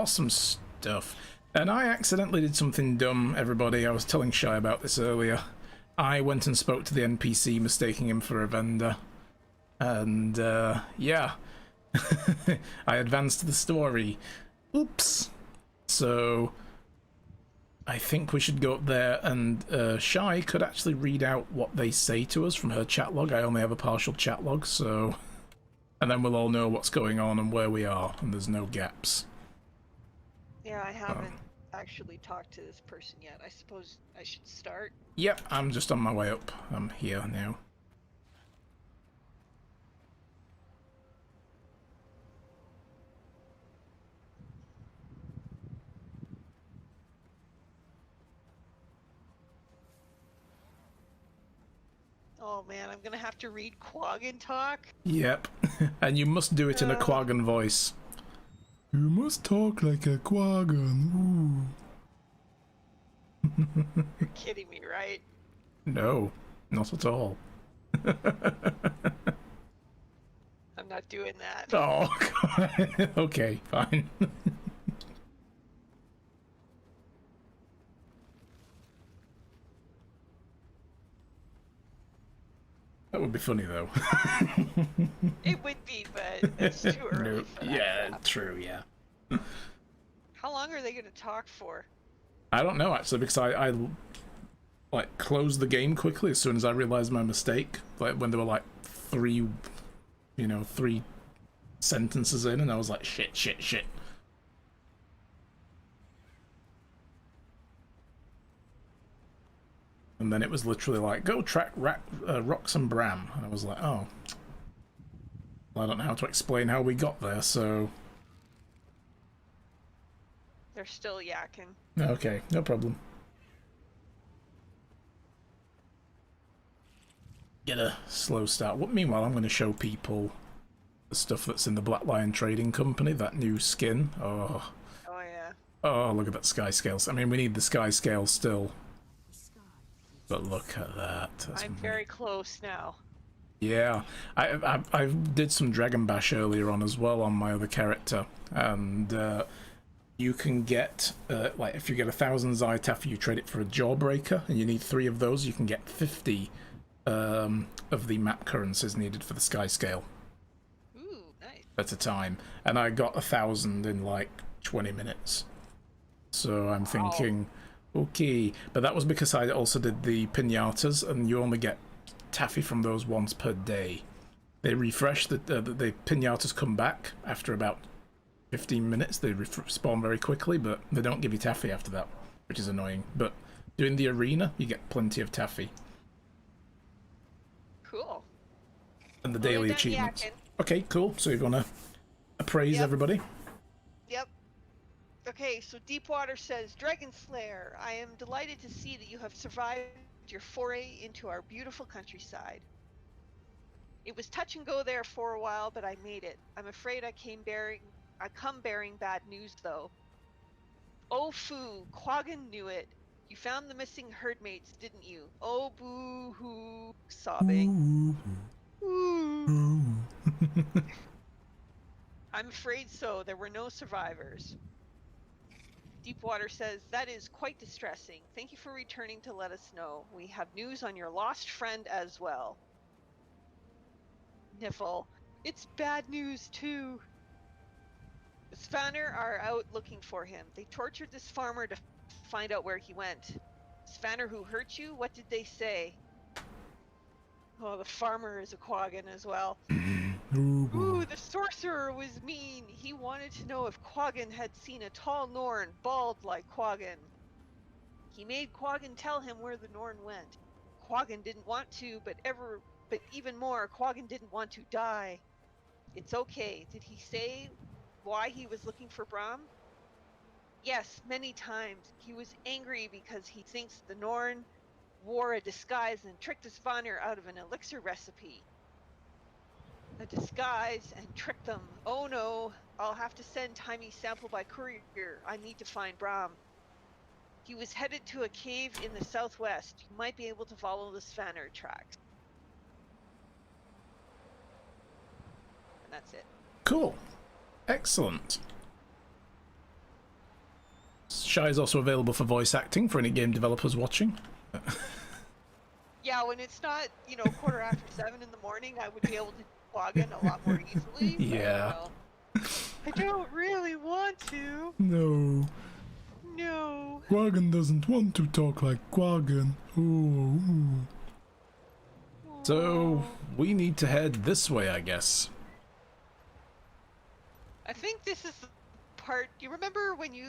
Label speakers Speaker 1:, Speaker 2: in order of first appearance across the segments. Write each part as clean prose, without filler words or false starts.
Speaker 1: awesome stuff. And I accidentally did something dumb, everybody. I was telling Shy about this earlier. I went and spoke to the NPC, mistaking him for a vendor. And, yeah. I advanced the story. Oops. So, I think we should go up there, and Shy could actually read out what they say to us from her chat log. I only have a partial chat log, so... And then we'll all know what's going on and where we are, and there's no gaps.
Speaker 2: Yeah, I haven't actually talked to this person yet. I suppose I should start?
Speaker 1: Yep, I'm just on my way up. I'm here now.
Speaker 2: Oh man, I'm gonna have to read Quaggan talk?
Speaker 1: Yep, and you must do it in a Quaggan voice. You must talk like a Quaggan.
Speaker 2: You're kidding me, right?
Speaker 1: No, not at all.
Speaker 2: I'm not doing that.
Speaker 1: Oh, God. Okay, fine. That would be funny, though.
Speaker 2: It would be, but it's too early
Speaker 1: No,
Speaker 2: for that.
Speaker 1: yeah, true, yeah.
Speaker 2: How long are they going to talk for?
Speaker 1: I don't know, actually, because I like, closed the game quickly as soon as I realized my mistake. Like, when there were, like, three sentences in, and I was like, shit. And then it was literally like, go track Rox and Bram. And I was like, oh. Well, I don't know how to explain how we got there, so...
Speaker 2: They're still yakking.
Speaker 1: Okay, no problem. Get a slow start. Meanwhile, I'm going to show people the stuff that's in the Black Lion Trading Company, that new skin. Oh.
Speaker 2: Oh yeah.
Speaker 1: Oh, look at that sky scale. I mean, we need the sky scale still. But look at that.
Speaker 2: I'm very close now.
Speaker 1: Yeah, I did some Dragon Bash earlier on as well on my other character, and you can get like if you get 1,000 Zytaf, you trade it for a Jawbreaker, and you need 3 of those. You can get 50 of the map currencies needed for the sky scale.
Speaker 2: Ooh, nice.
Speaker 1: At a time, and I got 1,000 in like 20 minutes. So I'm thinking. Okay, but that was because I also did the pinatas, and you only get taffy from those once per day. They refresh, the pinatas come back after about 15 minutes. They spawn very quickly, but they don't give you taffy after that, which is annoying. But doing the arena, you get plenty of taffy.
Speaker 2: Cool.
Speaker 1: And the daily achievements. Okay, cool. So you're gonna appraise everybody?
Speaker 2: Yep. Okay, so Deepwater says, Dragon Slayer, I am delighted to see that you have survived your foray into our beautiful countryside. It was touch and go there for a while, but I made it. I'm afraid I come bearing bad news, though. Oh, foo, Quaggan knew it. You found the missing herdmates, didn't you? Oh, boo-hoo, sobbing. Ooh. I'm afraid so. There were no survivors. Deepwater says, that is quite distressing. Thank you for returning to let us know. We have news on your lost friend as well. Niffle, it's bad news too. The Svanner are out looking for him. They tortured this farmer to find out where he went. Svanner who hurt you? What did they say? Oh, the farmer is a Quaggan as well. Ooh, the sorcerer was mean. He wanted to know if Quaggan had seen a tall Norn, bald like Quaggan. He made Quaggan tell him where the Norn went. Quaggan didn't want to, but even more, Quaggan didn't want to die. It's okay. Did he say why he was looking for Brahm? Yes, many times. He was angry because he thinks the Norn wore a disguise and tricked the Svanner out of an elixir recipe. A disguise and trick them. Oh no, I'll have to send Timy's sample by courier. I need to find Brahm. He was headed to a cave in the southwest. You might be able to follow the Svanner tracks. And that's it.
Speaker 1: Cool. Excellent. Shy is also available for voice acting for any game developers watching.
Speaker 2: Yeah, when it's not, you know, 7:15 in the morning, I would be able to log in a lot more easily.
Speaker 1: Yeah.
Speaker 2: But, I don't really want to.
Speaker 1: No.
Speaker 2: No.
Speaker 1: Quagan doesn't want to talk like Quagan. Ooh. So, we need to head this way, I guess.
Speaker 2: I think this is the part. Do you remember when we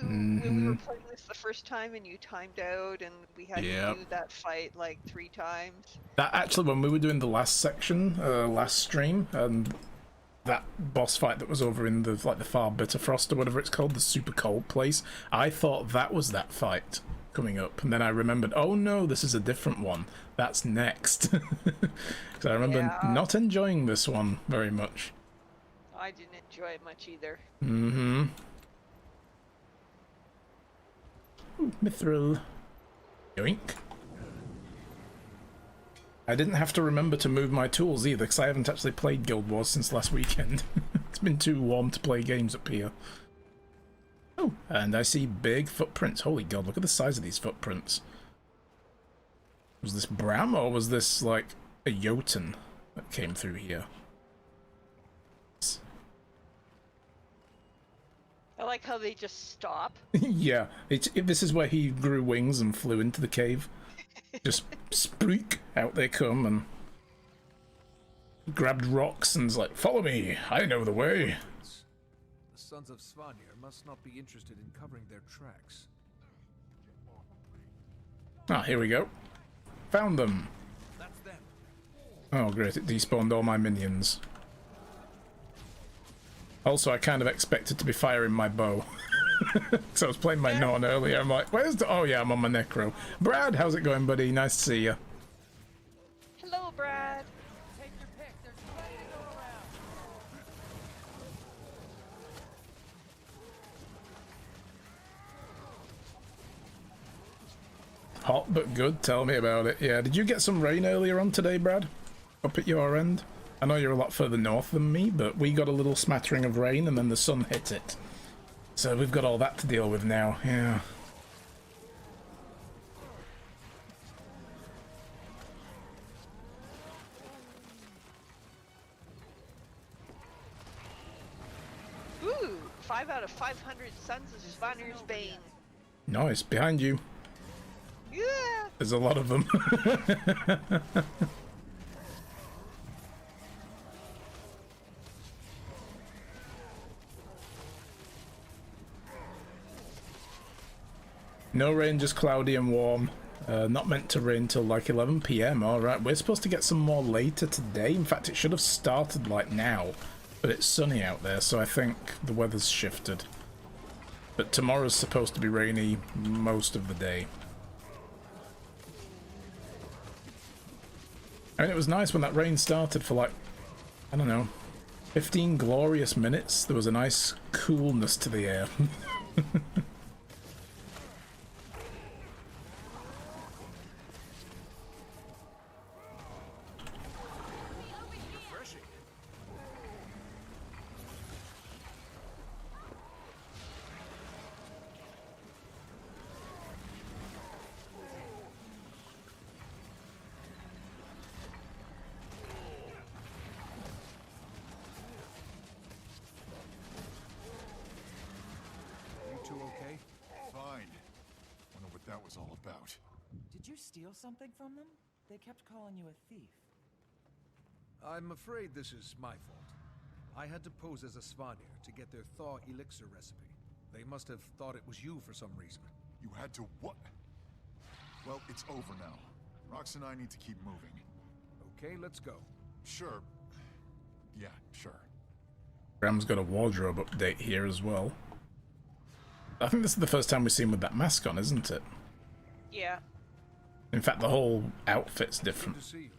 Speaker 2: were playing this the first time and you timed out and we had to do that fight like 3 times?
Speaker 1: That actually, when we were doing the last section, last stream, and that boss fight that was over in the the far Bitterfrost or whatever it's called, the super cold place, I thought that was that fight coming up, and then I remembered, oh no, this is a different one. That's next. Because I remember not enjoying this one very much.
Speaker 2: I didn't enjoy it much either.
Speaker 1: Mm-hmm. Ooh, Mithril. Yoink. I didn't have to remember to move my tools either, because I haven't actually played Guild Wars since last weekend. It's been too warm to play games up here. Oh, and I see big footprints. Holy god, look at the size of these footprints. Was this Bram, or was this, like, a Jotun that came through here?
Speaker 2: I like how they just stop.
Speaker 1: Yeah, this is where he grew wings and flew into the cave. Just spreek, out they come, and grabbed rocks and was like, follow me, I know the way.
Speaker 3: The sons of Svanir must not be interested in covering their tracks.
Speaker 1: Ah, here we go. Found them.
Speaker 3: That's them.
Speaker 1: Oh great, it despawned all my minions. Also, I kind of expected to be firing my bow. So I was playing my Norn earlier, I'm like, where's the... Oh yeah, I'm on my Necro. Brad, how's it going, buddy? Nice to see you.
Speaker 2: Hello, Brad.
Speaker 3: Take your pick. There's plenty to go around.
Speaker 1: Hot but good, tell me about it. Yeah, did you get some rain earlier on today, Brad? Up at your end? I know you're a lot further north than me, but we got a little smattering of rain and then the sun hit it. So we've got all that to deal with now, yeah.
Speaker 2: Ooh, 5 out of 500 Sons of Svanir's Bane.
Speaker 1: Nice, behind you.
Speaker 2: Yeah.
Speaker 1: There's a lot of them. No rain, just cloudy and warm. Not meant to rain till like 11 PM. Alright, we're supposed to get some more later today. In fact, it should have started like now. But it's sunny out there, so I think the weather's shifted. But tomorrow's supposed to be rainy most of the day. I mean, it was nice when that rain started for like, I don't know, 15 glorious minutes. There was a nice coolness to the air.
Speaker 4: Steal something from them? They kept calling you a thief.
Speaker 3: I'm afraid this is my fault. I had to pose as a Svanir to get their thaw elixir recipe. They must have thought it was you for some reason.
Speaker 5: You had to what? Well, it's over now. Rox and I need to keep moving.
Speaker 3: Okay, let's go.
Speaker 5: Sure. Yeah, sure.
Speaker 1: Bram's got a wardrobe update here as well. I think this is the first time we've seen with that mask on, isn't it?
Speaker 2: Yeah.
Speaker 1: In fact, the whole outfit's different.
Speaker 3: Good to see you.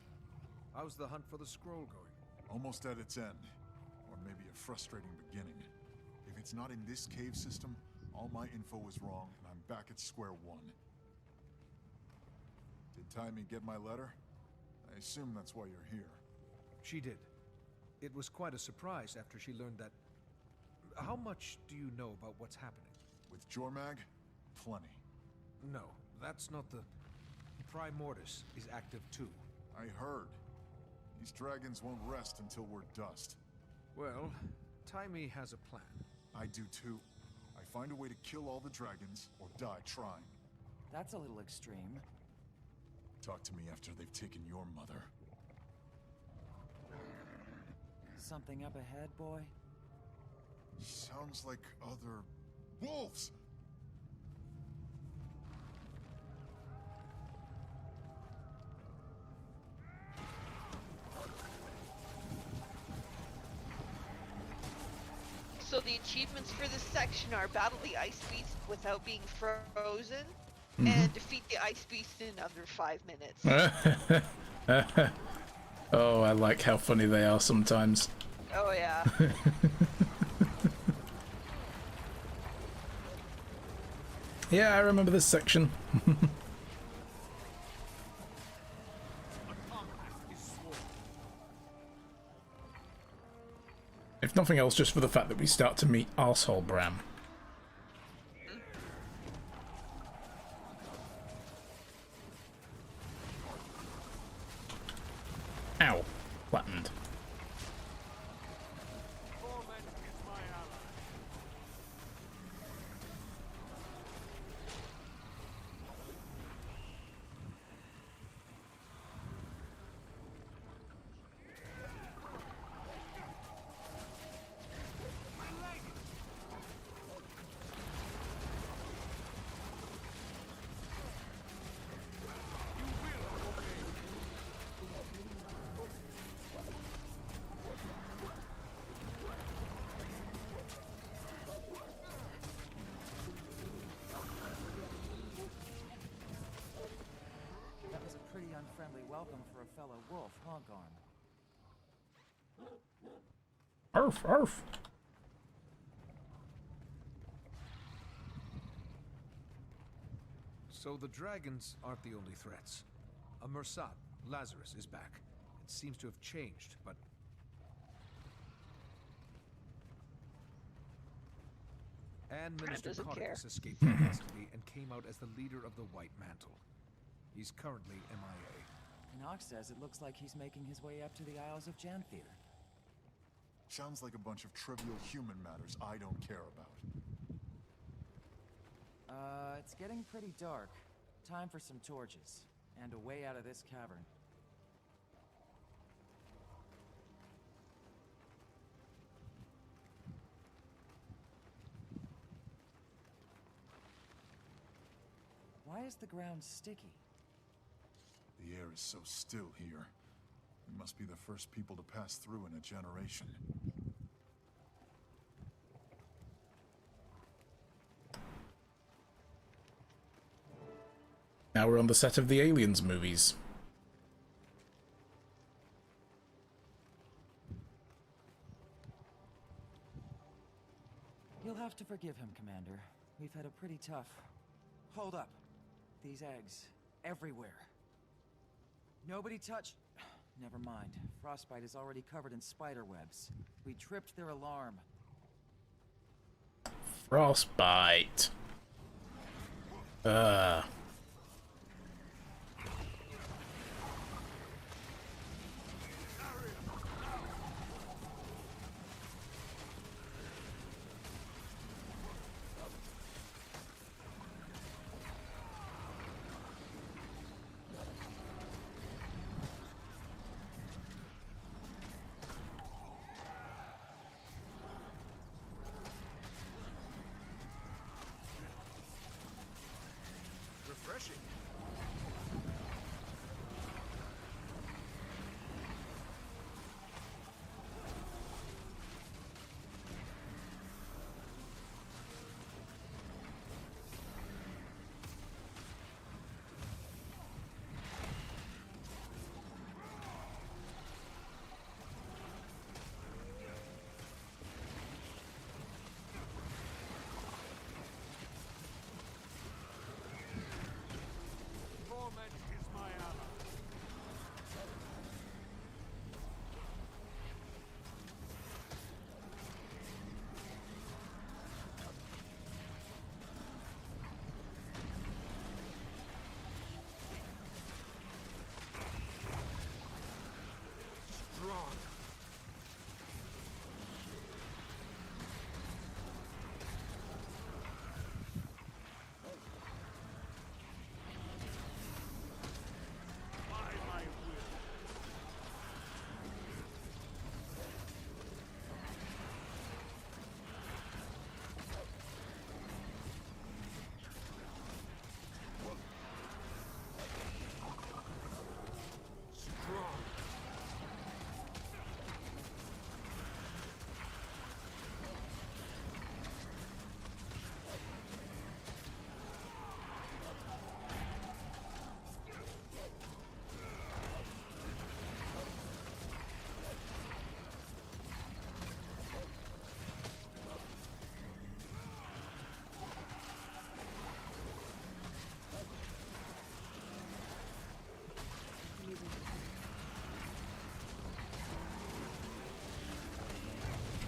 Speaker 3: How's the hunt for the scroll going?
Speaker 5: Almost at its end. Or maybe a frustrating beginning. If it's not in this cave system, all my info was wrong, and I'm back at square one. Did Taimi get my letter? I assume that's why you're here.
Speaker 3: She did. It was quite a surprise after she learned that... How much do you know about what's happening?
Speaker 5: With Jormag? plenty.
Speaker 3: No, that's not the... Primordius is active too.
Speaker 5: I heard. These dragons won't rest until we're dust.
Speaker 3: Well, Taimi has a plan.
Speaker 5: I do too. I find a way to kill all the dragons, or die trying.
Speaker 4: That's a little extreme.
Speaker 5: Talk to me after they've taken your mother.
Speaker 4: Something up ahead, boy?
Speaker 5: Sounds like other... wolves!
Speaker 2: So the achievements for this section are battle the ice beast without being frozen, and defeat the ice beast in under 5 minutes.
Speaker 1: Oh, I like how funny they are sometimes.
Speaker 2: Oh yeah.
Speaker 1: Yeah, I remember this section. If nothing else, just for the fact that we start to meet Arsehole Bram. Ow. Flattened.
Speaker 4: That was a pretty unfriendly welcome for a fellow wolf, huh, Garn?
Speaker 1: Arf, arf.
Speaker 3: So the dragons aren't the only threats. A Mursat, Lazarus, is back. It seems to have changed, but... And Minister
Speaker 2: doesn't care.
Speaker 3: Codicus escaped from custody and came out as the leader of the White Mantle. He's currently MIA.
Speaker 4: Knox says it looks like he's making his way up to the Isles of Janthir.
Speaker 5: Sounds like a bunch of trivial human matters I don't care about.
Speaker 4: It's getting pretty dark. Time for some torches. And a way out of this cavern. Why is the ground sticky?
Speaker 5: The air is so still here. We must be the first people to pass through in a generation.
Speaker 1: Now we're on the set of the Aliens movies.
Speaker 4: You'll have to forgive him, Commander. We've had a pretty tough... Hold up. These eggs. Everywhere. Nobody touch... Never mind. Frostbite is already covered in spider webs. We tripped their alarm.
Speaker 1: Frostbite.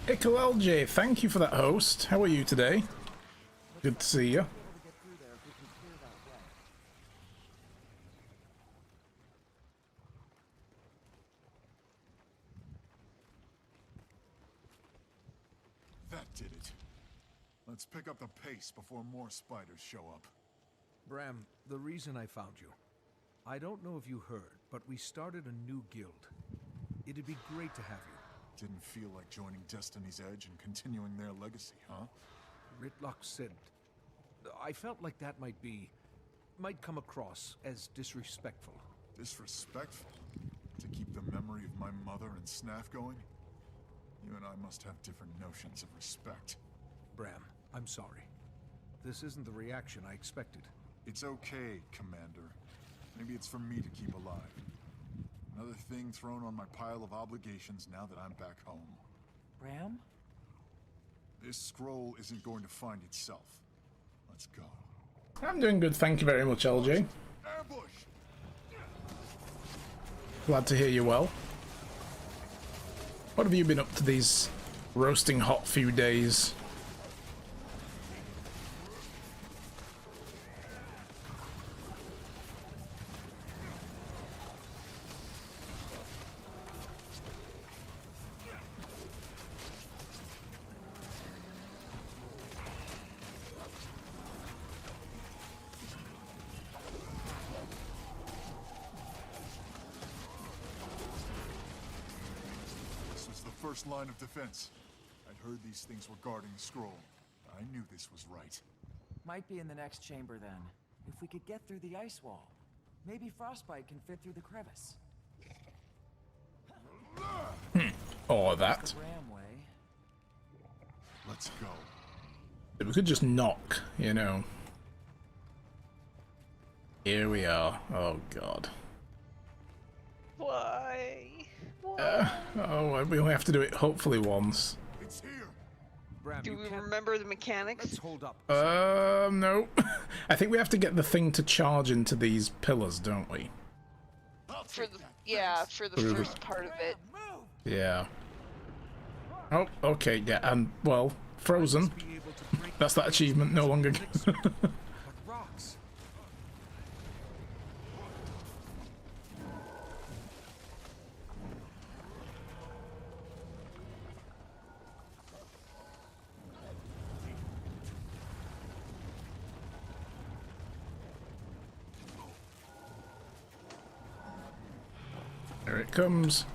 Speaker 1: IckleLJ, thank you for that host. How are you today? Good to see you.
Speaker 4: Able to get through there if we can clear that way.
Speaker 5: That did it. Let's pick up the pace before more spiders show up.
Speaker 3: Bram, the reason I found you. I don't know if you heard, but we started a new guild. It'd be great to have you.
Speaker 5: Didn't feel like joining Destiny's Edge and continuing their legacy, huh?
Speaker 3: Ritlock said... I felt like that might come across as disrespectful.
Speaker 5: Disrespectful? To keep the memory of my mother and Snaff going? You and I must have different notions of respect.
Speaker 3: Bram, I'm sorry. This isn't the reaction I expected.
Speaker 5: It's okay, Commander. Maybe it's for me to keep alive. Another thing thrown on my pile of obligations now that I'm back home.
Speaker 4: Bram?
Speaker 5: This scroll isn't going to find itself. Let's go.
Speaker 1: I'm doing good, thank you very much, LJ.
Speaker 5: Ambush!
Speaker 1: Glad to hear you well. What have you been up to these roasting hot few days?
Speaker 5: First line of defense. I'd heard these things were guarding the scroll. I knew this was right.
Speaker 4: Might be in the next chamber then. If we could get through the ice wall, maybe Frostbite can fit through the crevice.
Speaker 1: Or that.
Speaker 4: The Bram way.
Speaker 5: Let's go.
Speaker 1: We could just knock, you know. Here we are. Oh god.
Speaker 2: Why?
Speaker 1: Oh, we only have to do it hopefully once.
Speaker 5: It's here.
Speaker 3: Bram,
Speaker 2: Do
Speaker 3: you
Speaker 2: we
Speaker 3: can't...
Speaker 2: remember the mechanics?
Speaker 3: Let's hold up.
Speaker 1: No. I think we have to get the thing to charge into these pillars, don't we?
Speaker 2: For the for the first part of it.
Speaker 1: Yeah. Oh, okay, yeah, and, well, Frozen.
Speaker 3: Be able to break
Speaker 1: That's that achievement no longer.
Speaker 3: but rocks.
Speaker 1: Here it comes.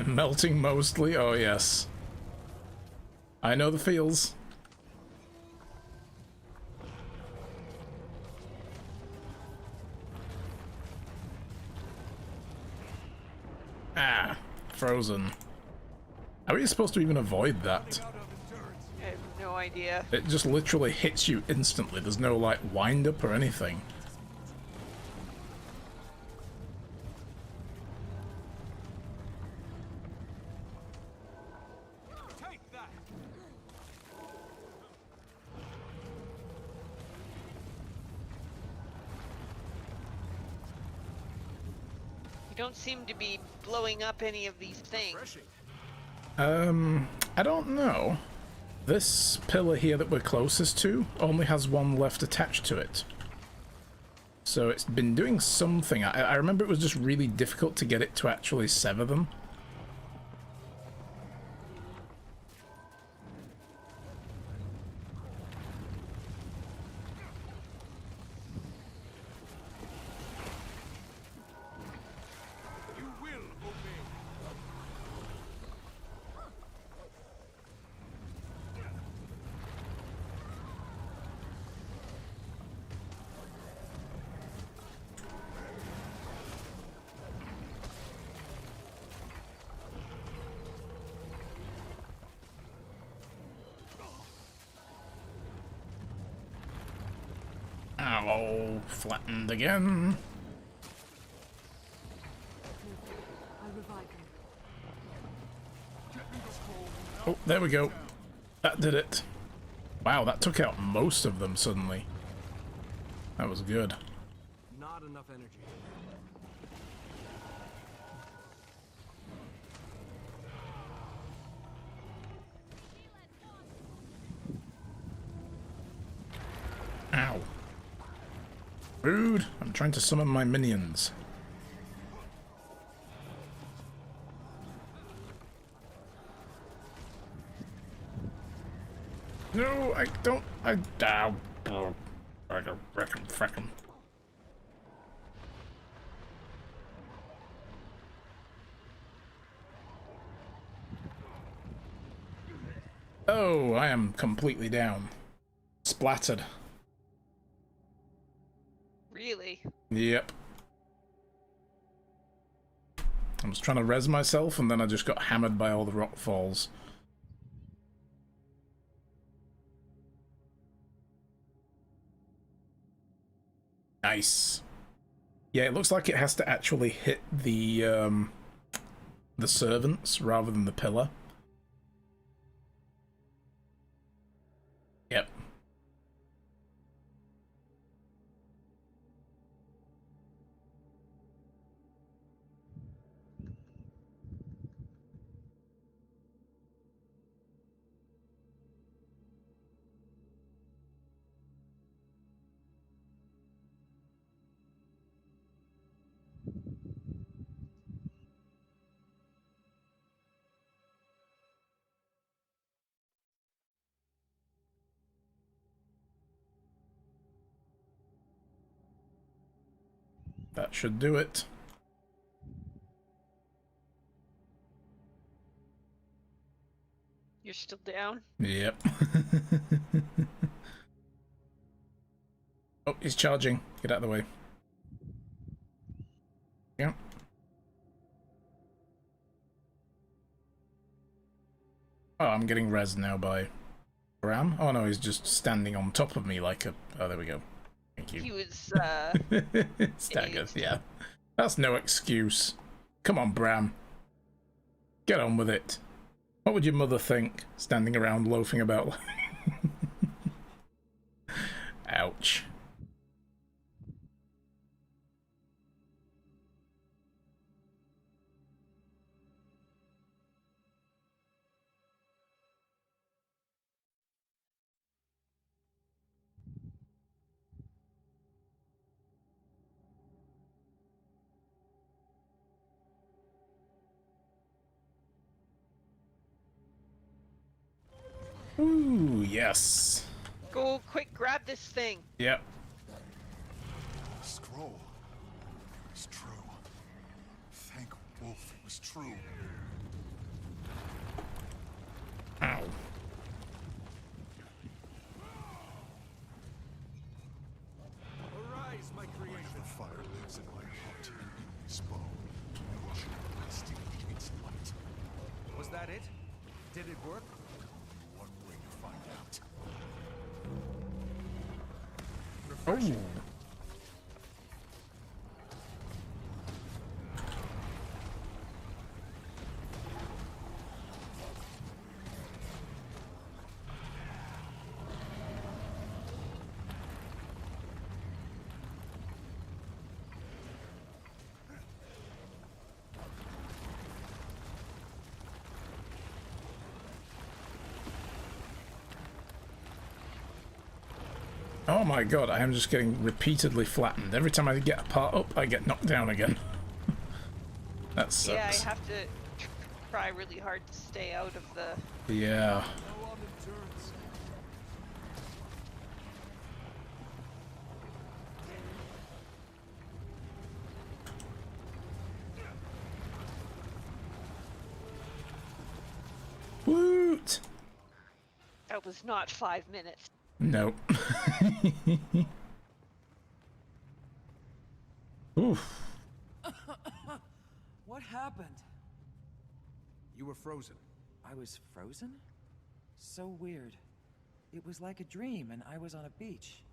Speaker 1: Melting mostly? Oh yes. I know the feels. Ah, frozen. How are you supposed to even avoid that?
Speaker 2: I have no idea.
Speaker 1: It just literally hits you instantly. There's no like wind up or anything.
Speaker 2: You don't seem to be blowing up any of these things.
Speaker 1: I don't know. This pillar here that we're closest to only has one left attached to it. So it's been doing something. I remember it was just really difficult to get it to actually sever them. Ow, flattened again.
Speaker 6: I'll revive you.
Speaker 1: Oh, there we go. That did it. Wow, that took out most of them suddenly. That was good.
Speaker 3: Not enough energy.
Speaker 1: Ow. Rude. I'm trying to summon my minions. No, I don't. I down. I don't reckon frackin'. Oh, I am completely down. Splattered.
Speaker 2: Really?
Speaker 1: Yep. I was trying to res myself and then I just got hammered by all the rock falls. Nice. Yeah, it looks like it has to actually hit the servants rather than the pillar. Yep. That should do it.
Speaker 2: You're still down?
Speaker 1: Yep. Oh, he's charging. Get out of the way. Yeah. Oh, I'm getting res now by Bram. Oh no, he's just standing on top of me like a... Oh, there we go. Thank you.
Speaker 2: He was,
Speaker 1: Staggers, yeah. That's no excuse. Come on, Bram. Get on with it. What would your mother think, standing around loafing about? Ouch. Ooh, yes.
Speaker 2: go quick, grab this thing.
Speaker 1: Yep.
Speaker 5: Scroll. It's true. Thank Wolf, it was true.
Speaker 1: Ow.
Speaker 3: Arise, my creation.
Speaker 5: The fire lives in my heart and in this bow. No children steal its light.
Speaker 3: Was that it? Did it work?
Speaker 5: One way to find out.
Speaker 1: Oh. Oh my god, I am just getting repeatedly flattened. Every time I get a part up, I get knocked down again. That sucks.
Speaker 2: Yeah, I have to try really hard to stay out of the...
Speaker 1: Yeah.
Speaker 3: No on the turns.
Speaker 1: Woot!
Speaker 2: That was not 5 minutes.
Speaker 1: Nope. Oof.
Speaker 4: What happened?
Speaker 3: You were frozen.
Speaker 4: I was frozen? So weird. It was like a dream, and I was on a beach.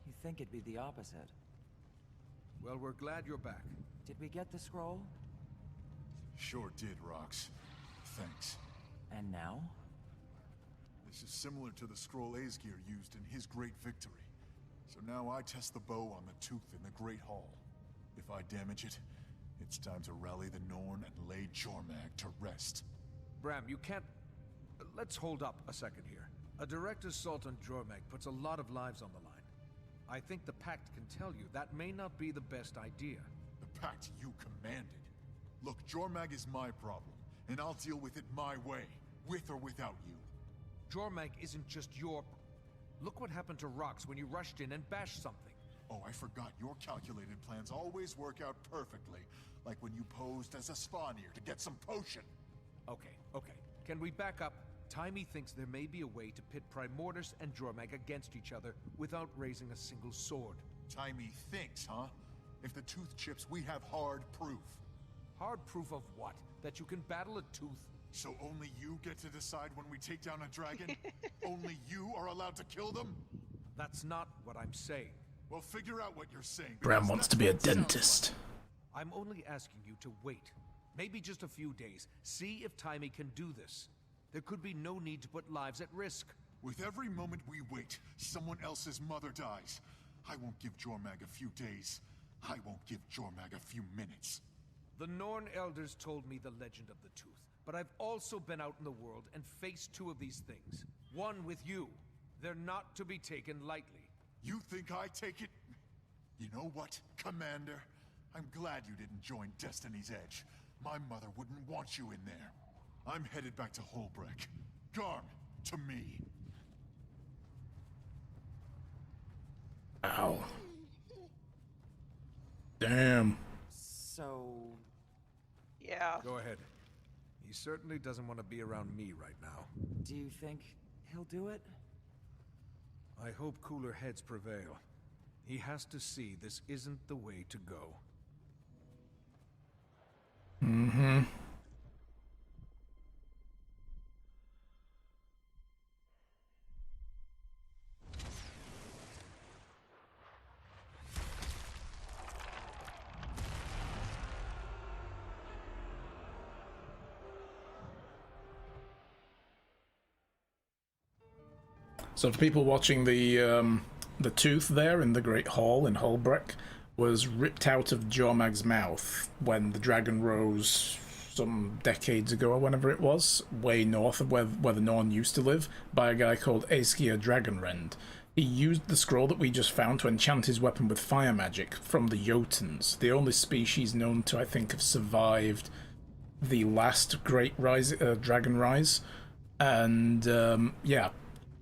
Speaker 4: You think it'd be the opposite.
Speaker 3: Well, we're glad you're back.
Speaker 4: Did we get the scroll?
Speaker 5: Sure did, Rox. Thanks.
Speaker 4: And now?
Speaker 5: This is similar to the scroll Aesgeir used in his great victory. So now I test the bow on the tooth in the Great Hall. If I damage it, it's time to rally the Norn and lay Jormag to rest.
Speaker 3: Bram, you can't... Let's hold up a second here. A direct assault on Jormag puts a lot of lives on the line. I think the Pact can tell you that may not be the best idea.
Speaker 5: The Pact you commanded. Look, Jormag is my problem, and I'll deal with it my way, with or without you.
Speaker 3: Jormag isn't just your... Look what happened to Rox when you rushed in and bashed something.
Speaker 5: Oh, I forgot. Your calculated plans always work out perfectly. Like when you posed as a Svanir to get some potion.
Speaker 3: Okay. Can we back up? Timey thinks there may be a way to pit Primordus and Jormag against each other without raising a single sword.
Speaker 5: Timey thinks, huh? If the tooth chips, we have hard proof.
Speaker 3: Hard proof of what? That you can battle a tooth?
Speaker 5: So only you get to decide when we take down a dragon? Only you are allowed to kill them?
Speaker 3: That's not what I'm saying.
Speaker 5: Well, figure out what you're saying.
Speaker 1: Bram
Speaker 5: because
Speaker 1: wants
Speaker 5: that's
Speaker 1: to be a
Speaker 5: what it sounds
Speaker 1: dentist.
Speaker 3: I'm only asking you to wait. Maybe just a few days. See if Timey can do this. There could be no need to put lives at risk.
Speaker 5: With every moment we wait, someone else's mother dies. I won't give Jormag a few days. I won't give Jormag a few minutes.
Speaker 3: The Norn elders told me the legend of the tooth, but I've also been out in the world and faced two of these things. One with you. They're not to be taken lightly.
Speaker 5: You think I take it? You know what, Commander? I'm glad you didn't join Destiny's Edge. My mother wouldn't want you in there. I'm headed back to Holbreck. Garm, to me.
Speaker 1: Ow. Damn.
Speaker 4: So...
Speaker 2: Yeah.
Speaker 3: Go ahead. He certainly doesn't want to be around me right now.
Speaker 4: do you think he'll do it?
Speaker 3: I hope cooler heads prevail. He has to see this isn't the way to go.
Speaker 1: Mm-hmm. So for people watching, the tooth there in the Great Hall in Holbreck was ripped out of Jormag's mouth when the dragon rose some decades ago or whenever it was, way north of where the Norn used to live, by a guy called akaIronDragon. He used the scroll that we just found to enchant his weapon with fire magic from the Jotuns, the only species known to, I think, have survived the last Great Dragon Rise. And, yeah,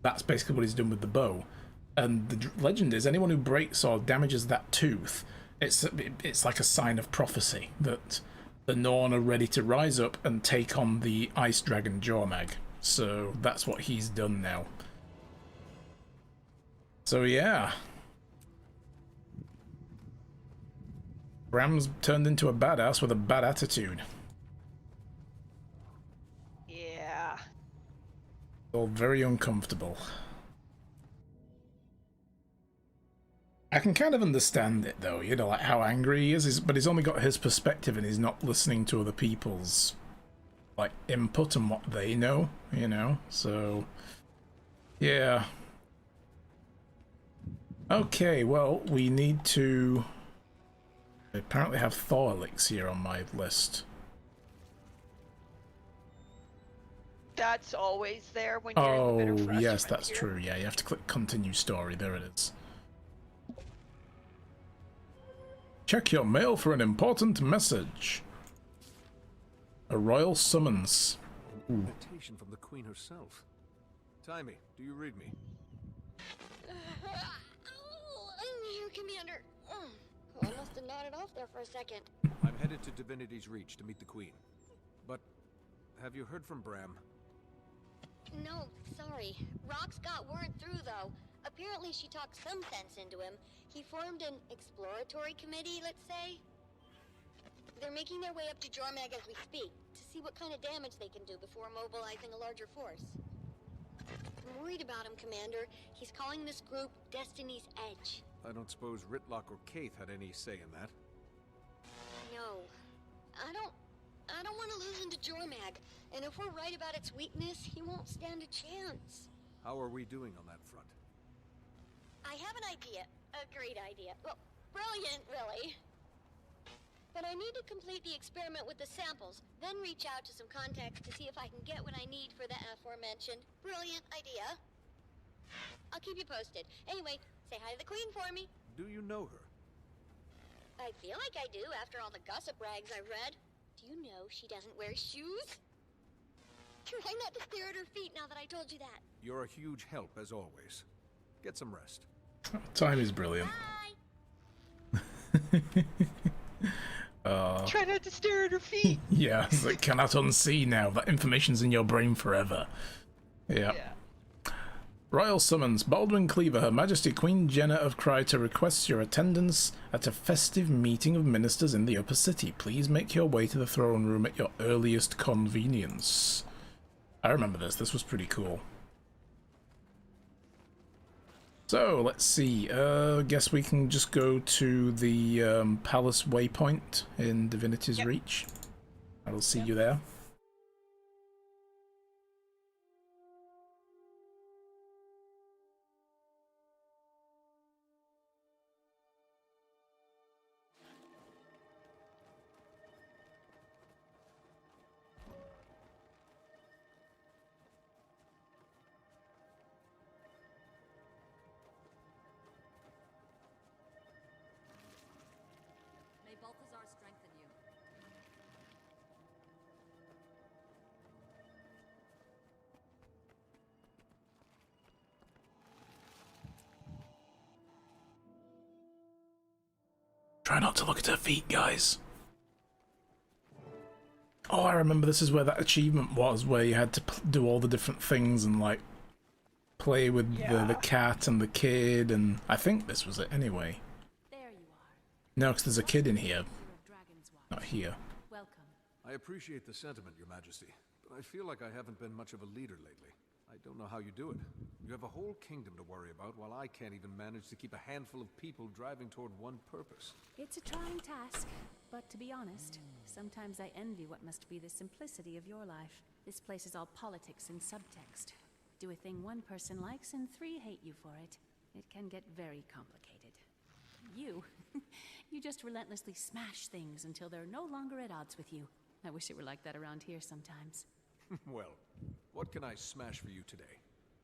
Speaker 1: that's basically what he's done with the bow. And the legend is anyone who breaks or damages that tooth, it's like a sign of prophecy that the Norn are ready to rise up and take on the ice dragon Jormag. So that's what he's done now. So yeah, Bram's turned into a badass with a bad attitude.
Speaker 2: Yeah.
Speaker 1: All very uncomfortable. I can kind of understand it though, you know, like how angry he is, but he's only got his perspective and he's not listening to other people's like input and what they know, you know, so yeah. Okay, well, we need to... I apparently have Thor Elixir on my list.
Speaker 2: That's always there when you're in the Bitter
Speaker 1: Oh,
Speaker 2: Frost
Speaker 1: yes, that's
Speaker 2: Frontier.
Speaker 1: true. Yeah, you have to click Continue Story. There it is. Check your mail for an important message. A royal summons.
Speaker 3: An invitation from the Queen herself. Timey, do you read me?
Speaker 6: Here, Commander. Oh, I must have nodded off there for a second.
Speaker 3: I'm headed to Divinity's Reach to meet the Queen. But have you heard from Bram?
Speaker 6: No, sorry. Rox got word through, though. Apparently she talked some sense into him. He formed an exploratory committee, let's say. They're making their way up to Jormag as we speak, to see what kind of damage they can do before mobilizing a larger force. I'm worried about him, Commander. He's calling this group Destiny's Edge.
Speaker 3: I don't suppose Ritlock or Kaith had any say in that.
Speaker 6: No. I don't want to lose him to Jormag. And if we're right about its weakness, he won't stand a chance.
Speaker 3: How are we doing on that front?
Speaker 6: I have an idea. A great idea. Well, brilliant, really. But I need to complete the experiment with the samples, then reach out to some contacts to see if I can get what I need for the aforementioned brilliant idea. I'll keep you posted. Anyway, say hi to the Queen for me.
Speaker 3: Do you know her?
Speaker 6: I feel like I do after all the gossip rags I've read. Do you know she doesn't wear shoes? Try not to stare at her feet now that I told you that.
Speaker 3: You're a huge help, as always. Get some rest.
Speaker 1: Time is brilliant.
Speaker 6: Bye!
Speaker 2: Try not to stare at her feet.
Speaker 1: Yeah, it's like, cannot unsee now. That information's in your brain forever. Yeah. Royal summons. Baldwin Cleaver, Her Majesty Queen Jenna of Kryta requests your attendance at a festive meeting of ministers in the Upper City. Please make your way to the throne room at your earliest convenience. I remember this. This was pretty cool. So, let's see. Guess we can just go to the Palace Waypoint in Divinity's Reach. I will see you there.
Speaker 7: May Balthazar strengthen you.
Speaker 1: Try not to look at her feet, guys. Oh, I remember this is where that achievement was, where you had to do all the different things and, like, play with the cat and the kid, and I think this was it anyway.
Speaker 7: There you are.
Speaker 1: No, because there's a kid in here,
Speaker 7: Of Dragon's Watch.
Speaker 1: not here.
Speaker 7: Welcome.
Speaker 3: I appreciate the sentiment, Your Majesty, but I feel like I haven't been much of a leader lately. I don't know how you do it. You have a whole kingdom to worry about, while I can't even manage to keep a handful of people driving toward one purpose.
Speaker 7: It's a trying task, but to be honest, sometimes I envy what must be the simplicity of your life. This place is all politics and subtext. Do a thing one person likes and 3 hate you for it. It can get very complicated. You, you just relentlessly smash things until they're no longer at odds with you. I wish it were like that around here sometimes.
Speaker 3: Well, what can I smash for you today?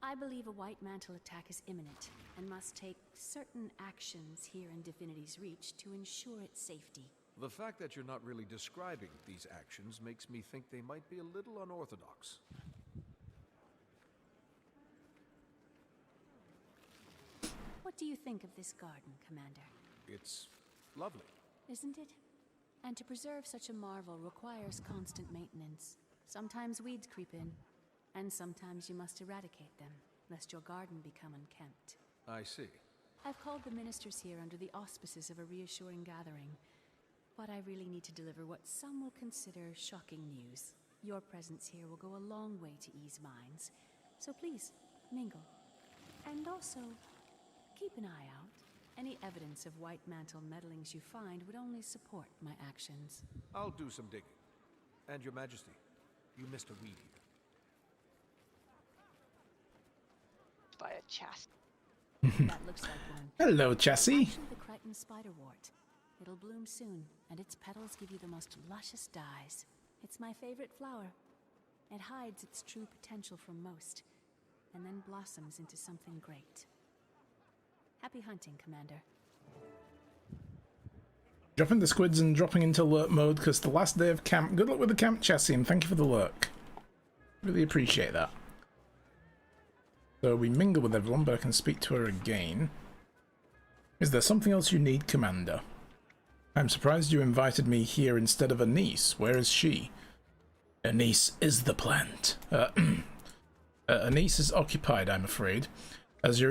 Speaker 7: I believe a White Mantle attack is imminent, and must take certain actions here in Divinity's Reach to ensure its safety.
Speaker 3: The fact that you're not really describing these actions makes me think they might be a little unorthodox.
Speaker 7: What do you think of this garden, Commander?
Speaker 3: It's lovely.
Speaker 7: Isn't it? And to preserve such a marvel requires constant maintenance. Sometimes weeds creep in, and sometimes you must eradicate them, lest your garden become unkempt.
Speaker 3: I see.
Speaker 7: I've called the ministers here under the auspices of a reassuring gathering, but I really need to deliver what some will consider shocking news. Your presence here will go a long way to ease minds, so please, mingle. And also, keep an eye out. Any evidence of White Mantle meddlings you find would only support my actions.
Speaker 3: I'll do some digging. And Your Majesty, you missed a weed here.
Speaker 2: By a chast.
Speaker 7: That looks like one.
Speaker 1: Hello, Chassis.
Speaker 7: Actually, the Crichton spiderwort. It'll bloom soon, and its petals give you the most luscious dyes. It's my favorite flower. It hides its true potential from most, and then blossoms into something great. Happy hunting, Commander.
Speaker 1: Dropping the squids and dropping into alert mode because the last day of camp. Good luck with the camp, Chassis, and thank you for the lurk. Really appreciate that. So we mingle with everyone, but I can speak to her again. Is there something else you need, Commander? I'm surprised you invited me here instead of Anise. Where is she? Anise is the plant. Anise is occupied, I'm afraid. As for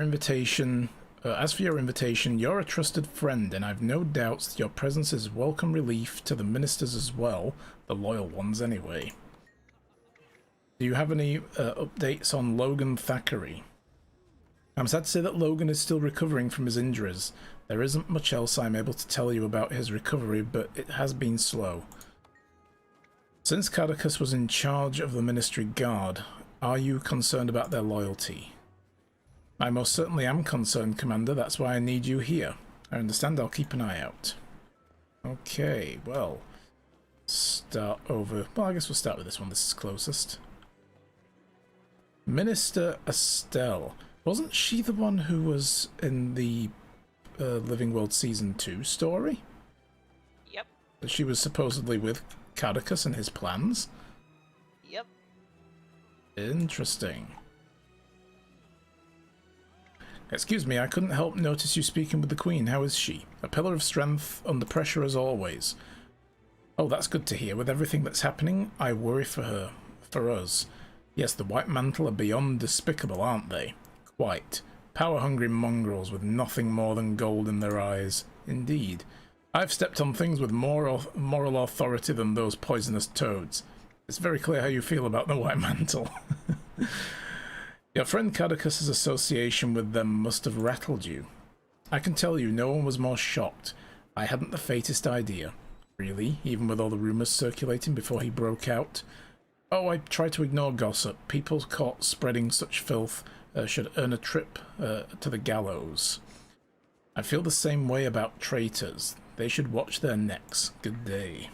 Speaker 1: your invitation, you're a trusted friend, and I've no doubts that your presence is welcome relief to the ministers as well, the loyal ones anyway. Do you have any updates on Logan Thackeray? I'm sad to say that Logan is still recovering from his injuries. There isn't much else I'm able to tell you about his recovery, but it has been slow. Since Cadicus was in charge of the Ministry Guard, are you concerned about their loyalty? I most certainly am concerned, Commander. That's why I need you here. I understand. I'll keep an eye out. Okay, well, start over. Well, I guess we'll start with this one. This is closest. Minister Estelle. Wasn't she the one who was in the Living World Season 2 story?
Speaker 2: Yep.
Speaker 1: That she was supposedly with Cadicus and his plans?
Speaker 2: Yep.
Speaker 1: Interesting. Excuse me, I couldn't help notice you speaking with the Queen. How is she? A pillar of strength, under pressure as always. Oh, that's good to hear. With everything that's happening, I worry for her. For us. Yes, the White Mantle are beyond despicable, aren't they? Quite. Power-hungry mongrels with nothing more than gold in their eyes. Indeed. I've stepped on things with more moral authority than those poisonous toads. It's very clear how you feel about the White Mantle. Your friend Cadicus's association with them must have rattled you. I can tell you, no one was more shocked. I hadn't the faintest idea. Really, even with all the rumours circulating before he broke out. Oh, I try to ignore gossip. People caught spreading such filth should earn a trip to the gallows. I feel the same way about traitors. They should watch their necks. Good day.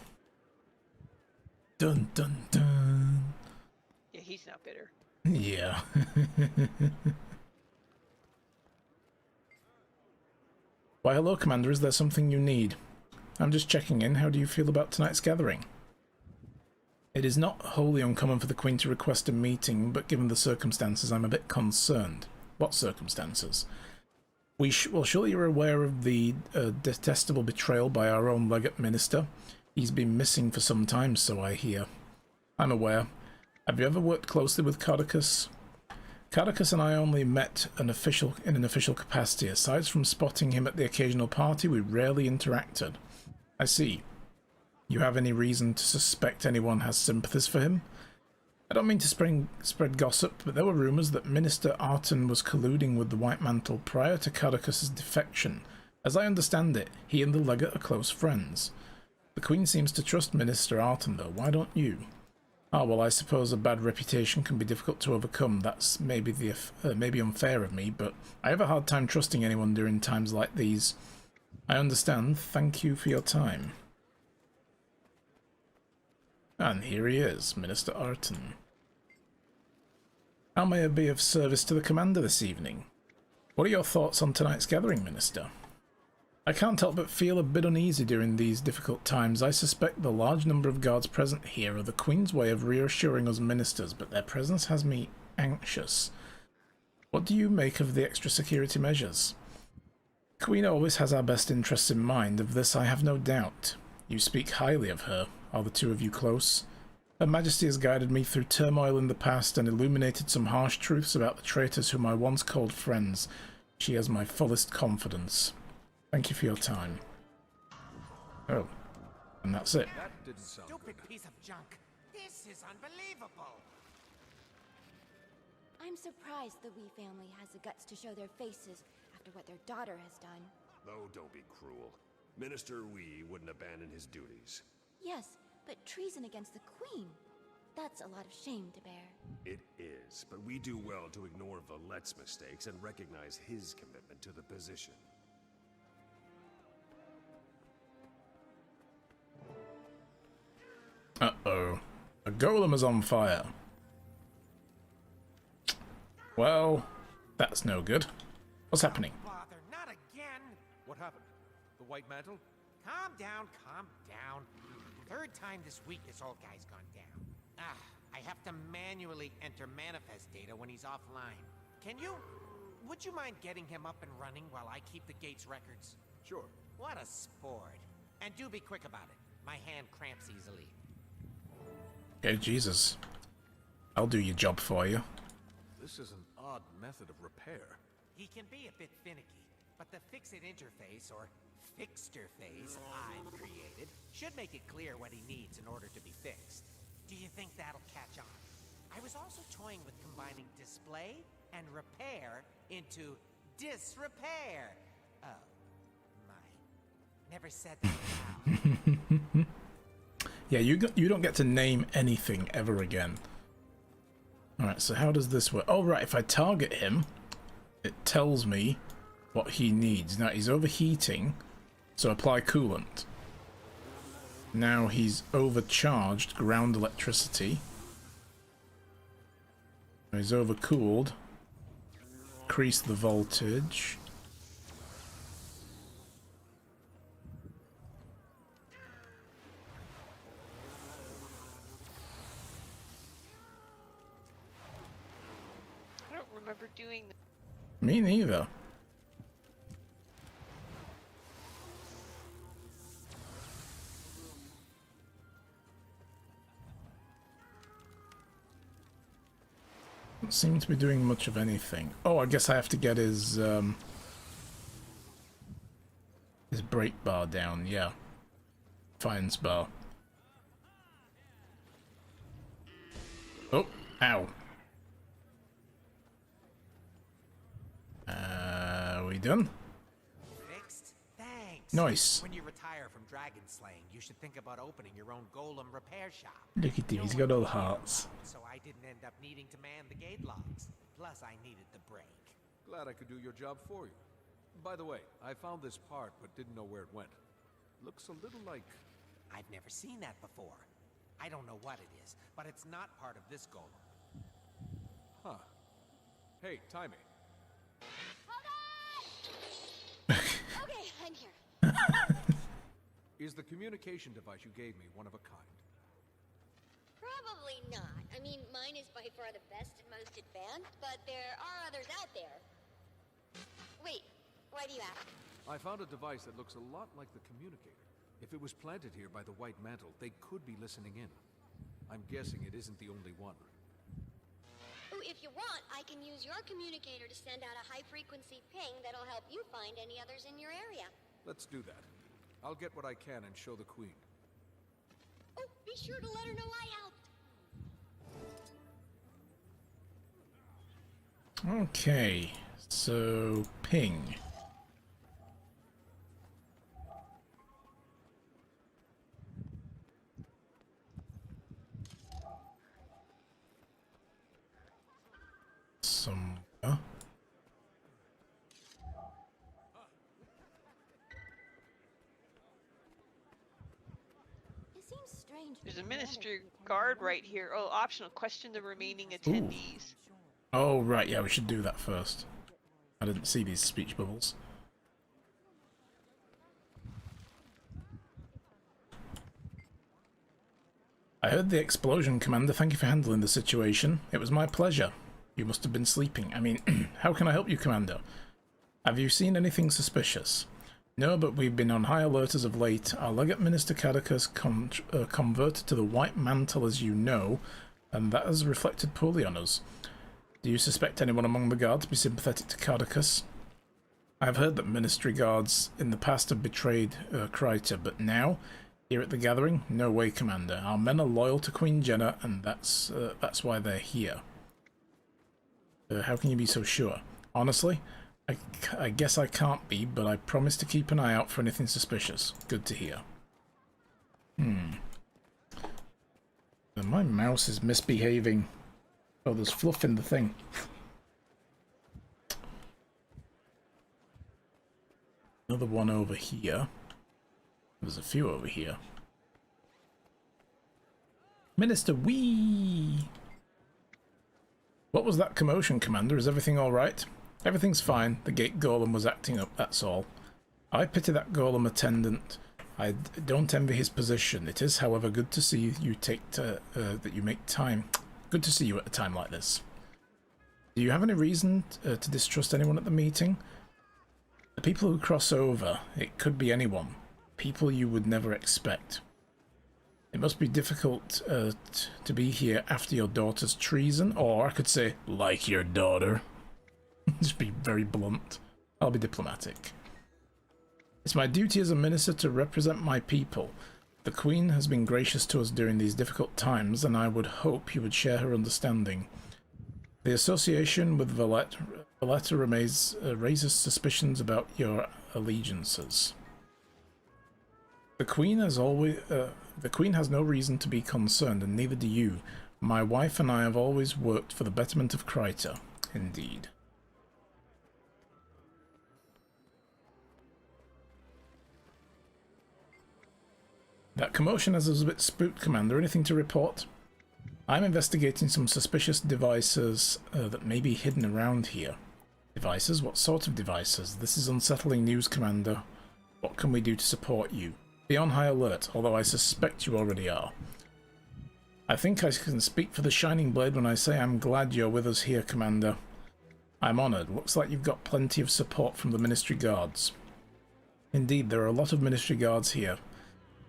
Speaker 1: Dun dun dun.
Speaker 2: Yeah, he's not bitter.
Speaker 1: Yeah. Why, hello, Commander. Is there something you need? I'm just checking in. How do you feel about tonight's gathering? It is not wholly uncommon for the Queen to request a meeting, but given the circumstances, I'm a bit concerned. What circumstances? Well, surely you're aware of the detestable betrayal by our own legate minister. He's been missing for some time, so I hear. I'm aware. Have you ever worked closely with Cadicus? Cadicus and I only met in an official capacity. Aside from spotting him at the occasional party, we rarely interacted. I see. You have any reason to suspect anyone has sympathies for him? I don't mean to spread gossip, but there were rumours that Minister Arton was colluding with the White Mantle prior to Cadicus's defection. As I understand it, he and the legate are close friends. The Queen seems to trust Minister Arton, though. Why don't you? Ah, well, I suppose a bad reputation can be difficult to overcome. That's maybe unfair of me, but I have a hard time trusting anyone during times like these. I understand. Thank you for your time. And here he is, Minister Arton. How may I be of service to the Commander this evening? What are your thoughts on tonight's gathering, Minister? I can't help but feel a bit uneasy during these difficult times. I suspect the large number of guards present here are the Queen's way of reassuring us ministers, but their presence has me anxious. What do you make of the extra security measures? The Queen always has our best interests in mind. Of this I have no doubt. You speak highly of her. Are the two of you close? Her Majesty has guided me through turmoil in the past and illuminated some harsh truths about the traitors whom I once called friends. She has my fullest confidence. Thank you for your time. Oh, and that's it.
Speaker 3: That didn't sound
Speaker 8: Stupid
Speaker 3: good.
Speaker 8: piece of junk. This is unbelievable.
Speaker 6: I'm surprised the Wee family has the guts to show their faces after what their daughter has done.
Speaker 9: Oh, don't be cruel. Minister Wee wouldn't abandon his duties.
Speaker 6: Yes, but treason against the Queen. That's a lot of shame to bear.
Speaker 9: It is, but we do well to ignore Valette's mistakes and recognize his commitment to the position.
Speaker 1: Uh-oh. A golem is on fire. Well, that's no good. What's happening?
Speaker 8: Bother, not again.
Speaker 3: What happened? The White Mantle?
Speaker 8: Calm down, calm down. Third time this week this old guy's gone down. I have to manually enter manifest data when he's offline. Can you? Would you mind getting him up and running while I keep the gate's records?
Speaker 3: Sure.
Speaker 8: What a sport. And do be quick about it. My hand cramps easily.
Speaker 1: Okay, Jesus. I'll do your job for you.
Speaker 3: This is an odd method of repair.
Speaker 8: He can be a bit finicky, but the fix-it interface, or fixter phase, I've created, should make it clear what he needs in order to be fixed. Do you think that'll catch on? I was also toying with combining display and repair into disrepair. Oh, my. Never said that aloud.
Speaker 1: Yeah, you don't get to name anything ever again. Alright, so how does this work? Oh, right, if I target him, it tells me what he needs. Now, he's overheating, so apply coolant. Now he's overcharged, ground electricity. Now he's overcooled. Increase the voltage.
Speaker 2: I don't remember doing that.
Speaker 1: Me neither. Don't seem to be doing much of anything. Oh, I guess I have to get his brake bar down, yeah. Fines bar. Oh, ow. We done?
Speaker 8: Fixed? Thanks.
Speaker 1: Nice.
Speaker 8: When you retire from dragon slaying, you should think about opening your own golem repair shop.
Speaker 1: Look at him, he's got all the hearts.
Speaker 8: So I didn't end up needing to man the gate logs. Plus, I needed the break.
Speaker 3: Glad I could do your job for you. By the way, I found this part, but didn't know where it went. Looks a little like...
Speaker 8: I've never seen that before. I don't know what it is, but it's not part of this golem.
Speaker 3: Huh. Hey, Timey.
Speaker 6: Okay, I'm here.
Speaker 3: Is the communication device you gave me one of a kind?
Speaker 6: Probably not. I mean, mine is by far the best and most advanced, but there are others out there. Wait, why do you ask?
Speaker 3: I found a device that looks a lot like the communicator. If it was planted here by the White Mantle, they could be listening in. I'm guessing it isn't the only one.
Speaker 6: Oh, if you want, I can use your communicator to send out a high-frequency ping that'll help you find any others in your area.
Speaker 3: Let's do that. I'll get what I can and show the Queen.
Speaker 6: Oh, be sure to let her know I helped.
Speaker 1: Okay, so ping. Somewhere.
Speaker 6: It seems strange.
Speaker 2: There's a ministry guard right here. Oh, optional. Question the remaining attendees.
Speaker 1: Oh, right, yeah, we should do that first. I didn't see these speech bubbles. I heard the explosion, Commander. Thank you for handling the situation. It was my pleasure. You must have been sleeping. I mean, how can I help you, Commander? Have you seen anything suspicious? No, but we've been on high alert as of late. Our legate Minister Cadicus converted to the White Mantle, as you know, and that has reflected poorly on us. Do you suspect anyone among the guards to be sympathetic to Cadicus? I have heard that ministry guards in the past have betrayed Kreiter, but now, here at the gathering, no way, Commander. Our men are loyal to Queen Jenna, and that's why they're here. How can you be so sure? Honestly, I guess I can't be, but I promise to keep an eye out for anything suspicious. Good to hear. My mouse is misbehaving. Oh, there's fluff in the thing. Another one over here. There's a few over here. Minister Wee! What was that commotion, Commander? Is everything alright? Everything's fine. The gate golem was acting up, that's all. I pity that golem attendant. I don't envy his position. It is, however, good to see you that you make time. Good to see you at a time like this. Do you have any reason to distrust anyone at the meeting? The people who cross over, it could be anyone. People you would never expect. It must be difficult to be here after your daughter's treason, or I could say, like your daughter. Just be very blunt. I'll be diplomatic. It's my duty as a minister to represent my people. The Queen has been gracious to us during these difficult times, and I would hope you would share her understanding. The association with Valletta raises suspicions about your allegiances. The Queen has no reason to be concerned, and neither do you. My wife and I have always worked for the betterment of Kryta. Indeed. That commotion has us a bit spooked, Commander. Anything to report? I'm investigating some suspicious devices that may be hidden around here. Devices? What sort of devices? This is unsettling news, Commander. What can we do to support you? Be on high alert, although I suspect you already are. I think I can speak for the Shining Blade when I say I'm glad you're with us here, Commander. I'm honoured. Looks like you've got plenty of support from the Ministry Guards. Indeed, there are a lot of Ministry Guards here.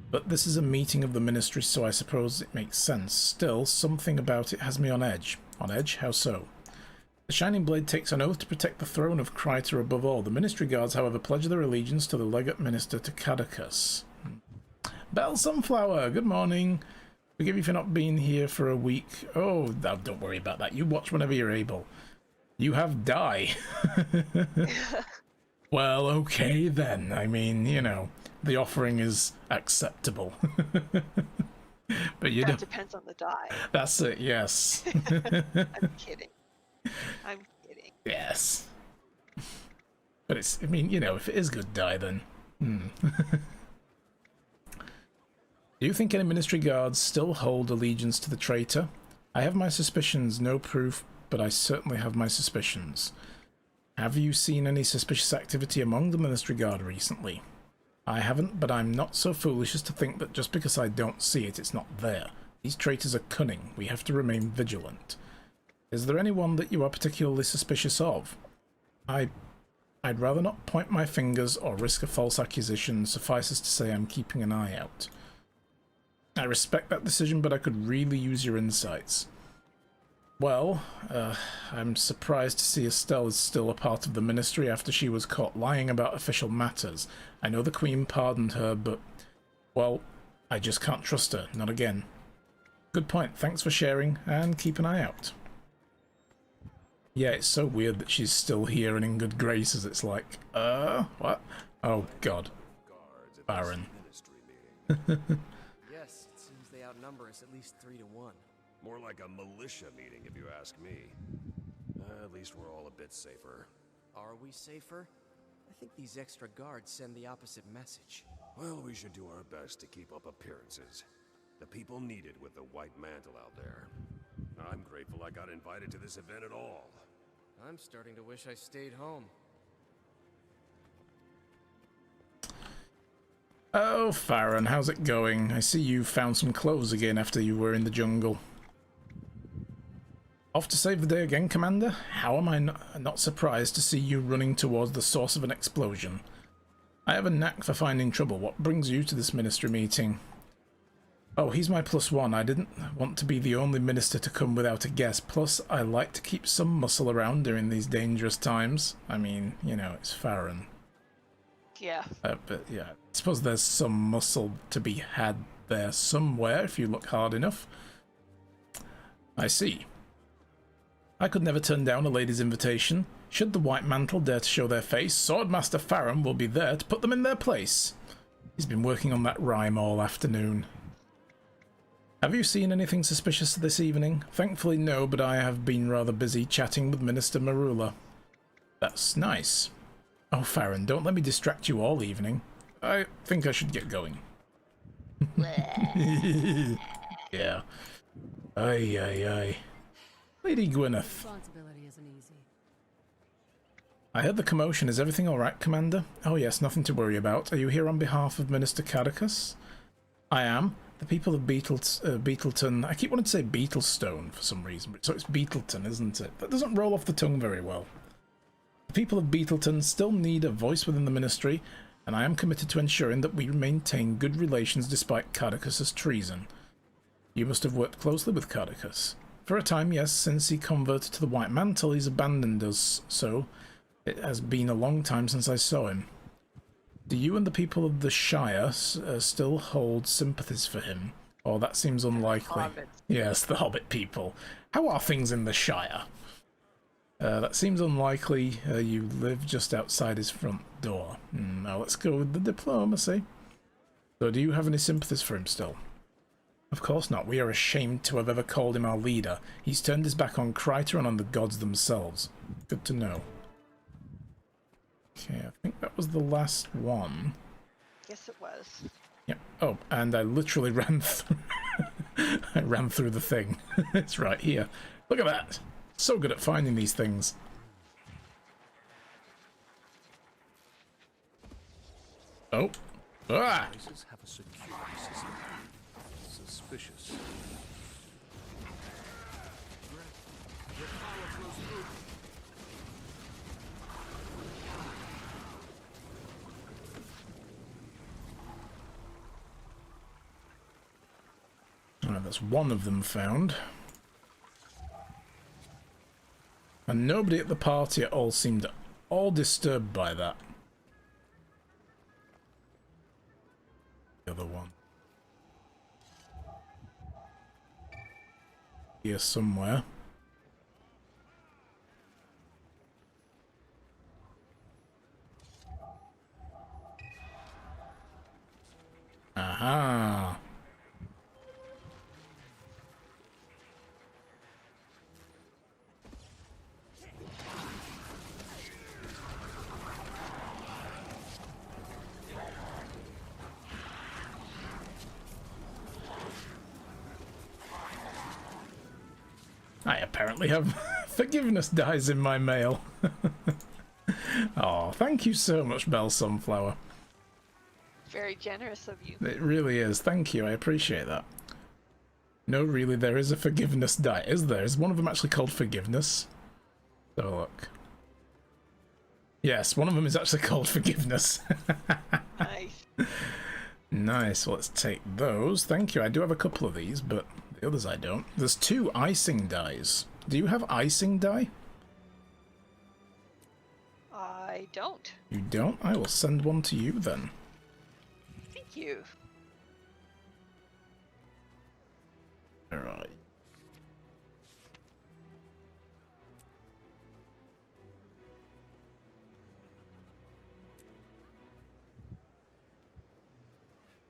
Speaker 1: But this is a meeting of the Ministry, so I suppose it makes sense. Still, something about it has me on edge. On edge? How so? The Shining Blade takes an oath to protect the throne of Kryta above all. The Ministry Guards, however, pledge their allegiance to the Legate Minister to Cadicus. Belle Sunflower, good morning. Forgive you for not being here for a week. Oh, don't worry about that. You watch whenever you're able. You have die. Well, okay then. I mean, you know, the offering is acceptable. But you
Speaker 2: That depends on the die.
Speaker 1: That's it, yes.
Speaker 2: I'm kidding. I'm kidding.
Speaker 1: Yes. But it's, I mean, you know, if it is good die, then... Do you think any Ministry Guards still hold allegiance to the traitor? I have my suspicions, no proof, but I certainly have my suspicions. Have you seen any suspicious activity among the Ministry Guard recently? I haven't, but I'm not so foolish as to think that just because I don't see it, it's not there. These traitors are cunning. We have to remain vigilant. Is there anyone that you are particularly suspicious of? I'd rather not point my fingers or risk a false accusation. Suffices to say I'm keeping an eye out. I respect that decision, but I could really use your insights. Well, I'm surprised to see Estelle is still a part of the Ministry after she was caught lying about official matters. I know the Queen pardoned her, but, well, I just can't trust her. Not again. Good point. Thanks for sharing, and keep an eye out. Yeah, it's so weird that she's still here and in good graces. It's like, what? Oh, God. Baron.
Speaker 4: Yes, it seems they outnumber us at least 3 to 1.
Speaker 9: More like a militia meeting, if you ask me. At least we're all a bit safer.
Speaker 4: Are we safer? I think these extra guards send the opposite message.
Speaker 9: Well, we should do our best to keep up appearances. The people need it with the white mantle out there. I'm grateful I got invited to this event at all.
Speaker 4: I'm starting to wish I stayed home.
Speaker 1: Oh, Farron, how's it going? I see you found some clothes again after you were in the jungle. Off to save the day again, Commander? How am I not surprised to see you running towards the source of an explosion? I have a knack for finding trouble. What brings you to this Ministry meeting? Oh, he's my +1. I didn't want to be the only minister to come without a guest. Plus, I like to keep some muscle around during these dangerous times. I mean, you know, it's Farron.
Speaker 2: Yeah.
Speaker 1: But yeah, I suppose there's some muscle to be had there somewhere if you look hard enough. I see. I could never turn down a lady's invitation. Should the White Mantle dare to show their face, Swordmaster Farron will be there to put them in their place. He's been working on that rhyme all afternoon. Have you seen anything suspicious this evening? Thankfully no, but I have been rather busy chatting with Minister Marula. That's nice. Oh, Farron, don't let me distract you all evening. I think I should get going. Yeah. Aye. Lady Gwyneth.
Speaker 7: Responsibility isn't easy.
Speaker 1: I heard the commotion. Is everything alright, Commander? Oh yes, nothing to worry about. Are you here on behalf of Minister Cadicus? I am. The people of Beetleton... I keep wanting to say Beetlestone for some reason, so it's Beetleton, isn't it? That doesn't roll off the tongue very well. The people of Beetleton still need a voice within the Ministry, and I am committed to ensuring that we maintain good relations despite Cadicus's treason. You must have worked closely with Cadicus. For a time, yes, since he converted to the White Mantle, he's abandoned us, so it has been a long time since I saw him. Do you and the people of the Shire still hold sympathies for him? Oh, that seems unlikely.
Speaker 2: Hobbits.
Speaker 1: Yes, the Hobbit people. How are things in the Shire? That seems unlikely. You live just outside his front door. Now let's go with the diplomacy. So do you have any sympathies for him still? Of course not. We are ashamed to have ever called him our leader. He's turned his back on Kryter and on the gods themselves. Good to know. Okay, I think that was the last one.
Speaker 2: Yes, it was.
Speaker 1: Yeah. Oh, and I literally ran through... I ran through the thing. It's right here. Look at that. So good at finding these things. Oh. Ah!
Speaker 3: Places have a security system. Suspicious.
Speaker 1: Alright, that's one of them found. And nobody at the party at all seemed all disturbed by that. The other one. Here somewhere. Aha! I apparently have forgiveness dies in my mail. Oh, thank you so much, Belle Sunflower.
Speaker 2: Very generous of you.
Speaker 1: It really is. Thank you. I appreciate that. No, really, there is a forgiveness die. Is there? Is one of them actually called forgiveness? So look. Yes, one of them is actually called forgiveness.
Speaker 2: Nice.
Speaker 1: Nice. Well, let's take those. Thank you. I do have a couple of these, but the others I don't. There's 2 icing dies. Do you have icing die?
Speaker 2: I don't.
Speaker 1: You don't? I will send one to you then.
Speaker 2: Thank you.
Speaker 1: Alright.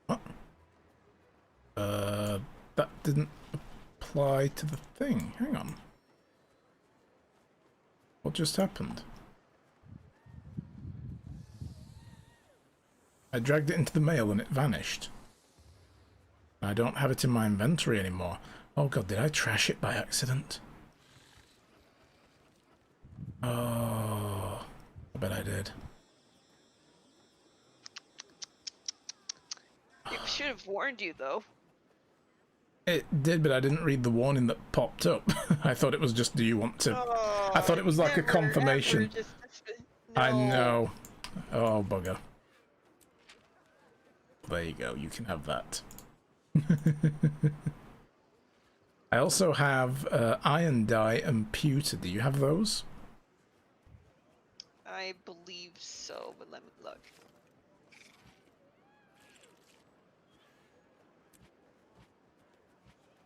Speaker 1: What? That didn't apply to the thing. Hang on. What just happened? I dragged it into the mail and it vanished. I don't have it in my inventory anymore. Oh god, did I trash it by accident? Oh, I bet I did.
Speaker 2: It should have warned you, though.
Speaker 1: It did, but I didn't read the warning that popped up. I thought it was just, do you want to...
Speaker 2: Oh,
Speaker 1: I thought it was like a
Speaker 2: never,
Speaker 1: confirmation.
Speaker 2: ever just...
Speaker 1: I
Speaker 2: No.
Speaker 1: know. Oh, bugger. There you go, you can have that. I also have iron dye and pewter. Do you have those?
Speaker 2: I believe so, but let me look.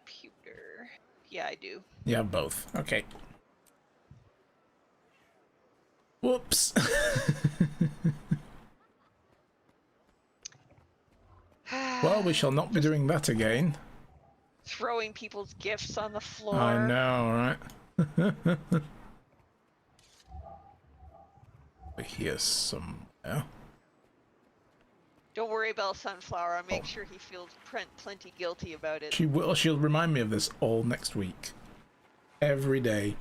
Speaker 2: Pewter. Yeah, I do.
Speaker 1: You have both. Okay. Whoops. Well, we shall not be doing that again.
Speaker 2: Throwing people's gifts on the floor.
Speaker 1: I know, right? We're here somewhere.
Speaker 2: Don't worry about Sunflower. I'll make sure he feels plenty guilty about it.
Speaker 1: She will. She'll remind me of this all next week. Every day.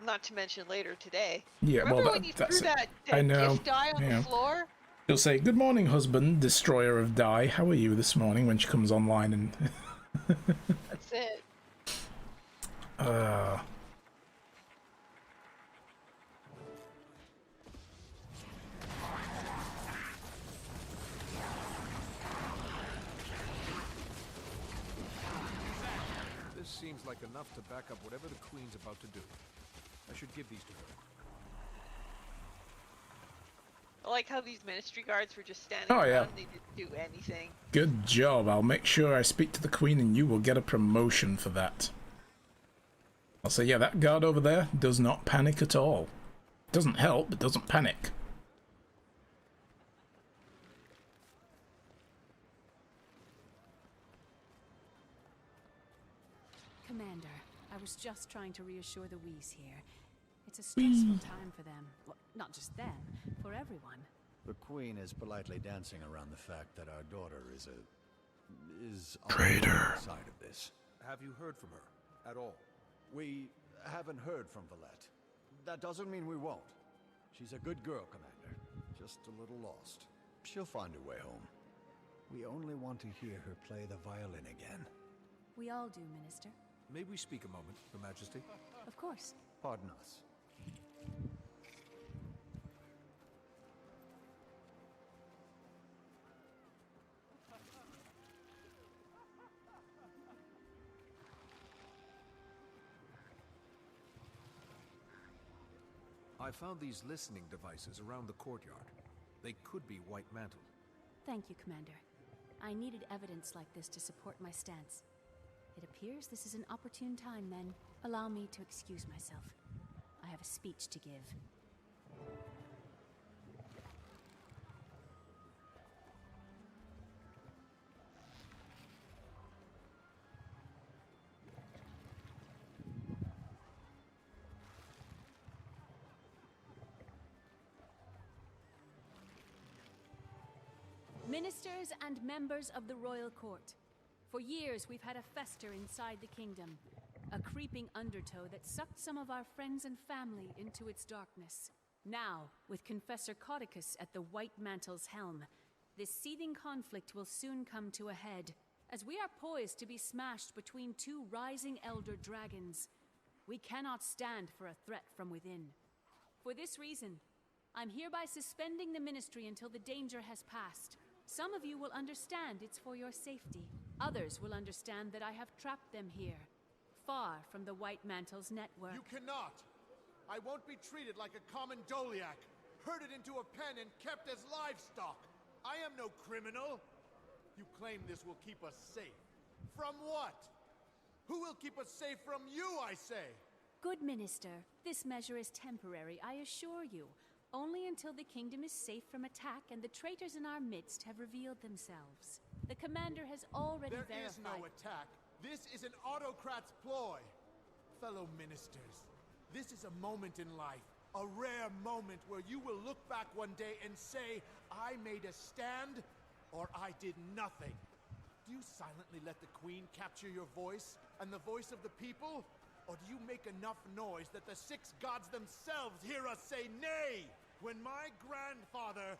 Speaker 2: Not to mention later today.
Speaker 1: Yeah,
Speaker 2: Remember
Speaker 1: well,
Speaker 2: when you
Speaker 1: that's
Speaker 2: threw
Speaker 1: it.
Speaker 2: that
Speaker 1: I know.
Speaker 2: gift die on the floor?
Speaker 1: She'll say, "Good morning, husband, destroyer of dye. How are you this morning?" when she comes online and...
Speaker 2: That's it.
Speaker 3: This seems like enough to back up whatever the Queen's about to do. I should give these to her.
Speaker 2: I like how these ministry guards were just standing
Speaker 1: Oh, yeah.
Speaker 2: around. They didn't do anything.
Speaker 1: Good job. I'll make sure I speak to the Queen and you will get a promotion for that. I'll say, yeah, that guard over there does not panic at all. Doesn't help, but doesn't panic.
Speaker 7: Commander, I was just trying to reassure the Whis here. It's a stressful time for them. Well, not just them, for everyone.
Speaker 10: The Queen is politely dancing around the fact that our daughter is on
Speaker 1: Traitor.
Speaker 10: the wrong side of this.
Speaker 3: Have you heard from her at all?
Speaker 10: We haven't heard from Valette. That doesn't mean we won't. She's a good girl, Commander. Just a little lost. She'll find her way home. We only want to hear her play the violin again.
Speaker 7: We all do, Minister.
Speaker 3: May we speak a moment, Your Majesty?
Speaker 7: Of course.
Speaker 10: Pardon us.
Speaker 3: I found these listening devices around the courtyard. They could be White Mantle.
Speaker 7: Thank you, Commander. I needed evidence like this to support my stance. It appears this is an opportune time, then. Allow me to excuse myself. I have a speech to give. Ministers and members of the royal court. For years, we've had a fester inside the kingdom. A creeping undertow that sucked some of our friends and family into its darkness. Now, with Confessor Caudicus at the White Mantle's helm, this seething conflict will soon come to a head, as we are poised to be smashed between two rising elder dragons. We cannot stand for a threat from within. For this reason, I'm hereby suspending the ministry until the danger has passed. Some of you will understand it's for your safety. Others will understand that I have trapped them here, far from the White Mantle's network.
Speaker 11: You cannot! I won't be treated like a common Doliac, herded into a pen and kept as livestock. I am no criminal. You claim this will keep us safe. From what? Who will keep us safe from you, I say?
Speaker 7: Good Minister, this measure is temporary, I assure you. Only until the kingdom is safe from attack and the traitors in our midst have revealed themselves. The commander has already verified—
Speaker 11: There is no attack. This is an autocrat's ploy. Fellow ministers, this is a moment in life, a rare moment where you will look back one day and say, I made a stand, or I did nothing. Do you silently let the Queen capture your voice, and the voice of the people? Or do you make enough noise that the six gods themselves hear us say nay? When my grandfather...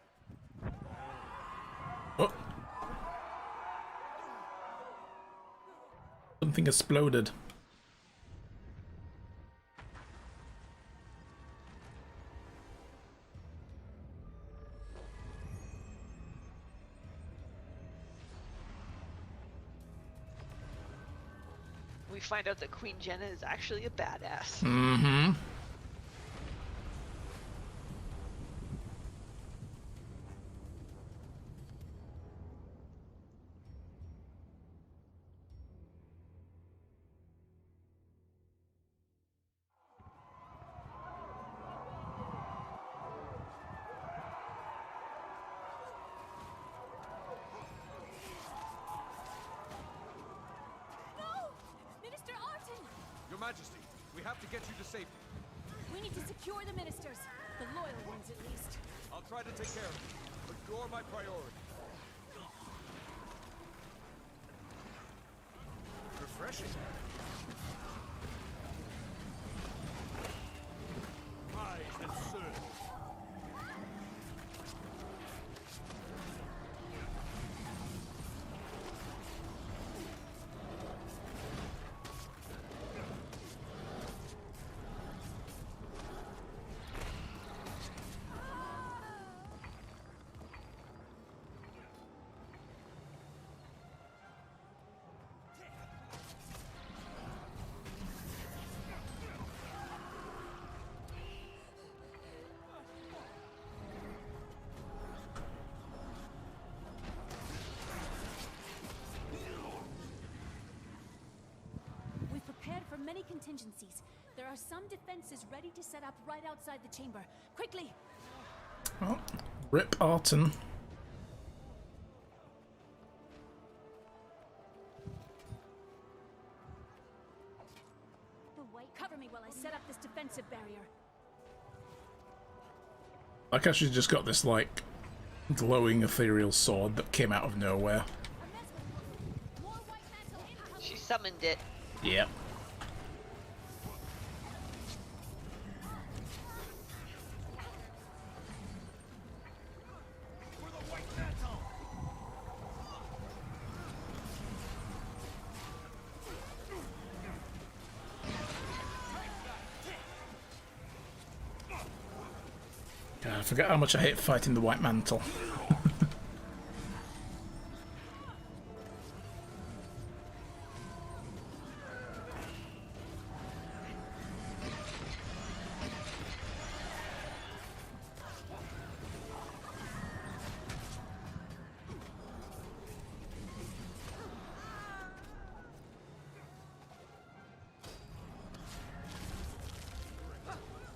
Speaker 1: Oh. Something exploded.
Speaker 2: We find out that Queen Jenna is actually a badass.
Speaker 1: Mm-hmm.
Speaker 3: Your Majesty, we have to get you to safety.
Speaker 7: We need to secure the ministers. The loyal ones, at least.
Speaker 3: I'll try to take care of you, but you're my priority. Refreshing.
Speaker 11: Rise and serve.
Speaker 7: We've prepared for many contingencies, are some defenses ready to set up right outside the chamber. Quickly!
Speaker 1: Well, rip Arton.
Speaker 7: Cover me while I set up this defensive barrier.
Speaker 1: Like how she's just got this, like, glowing ethereal sword that came out of nowhere.
Speaker 2: She summoned it.
Speaker 1: Yep. God, I forget how much I hate fighting the White Mantle.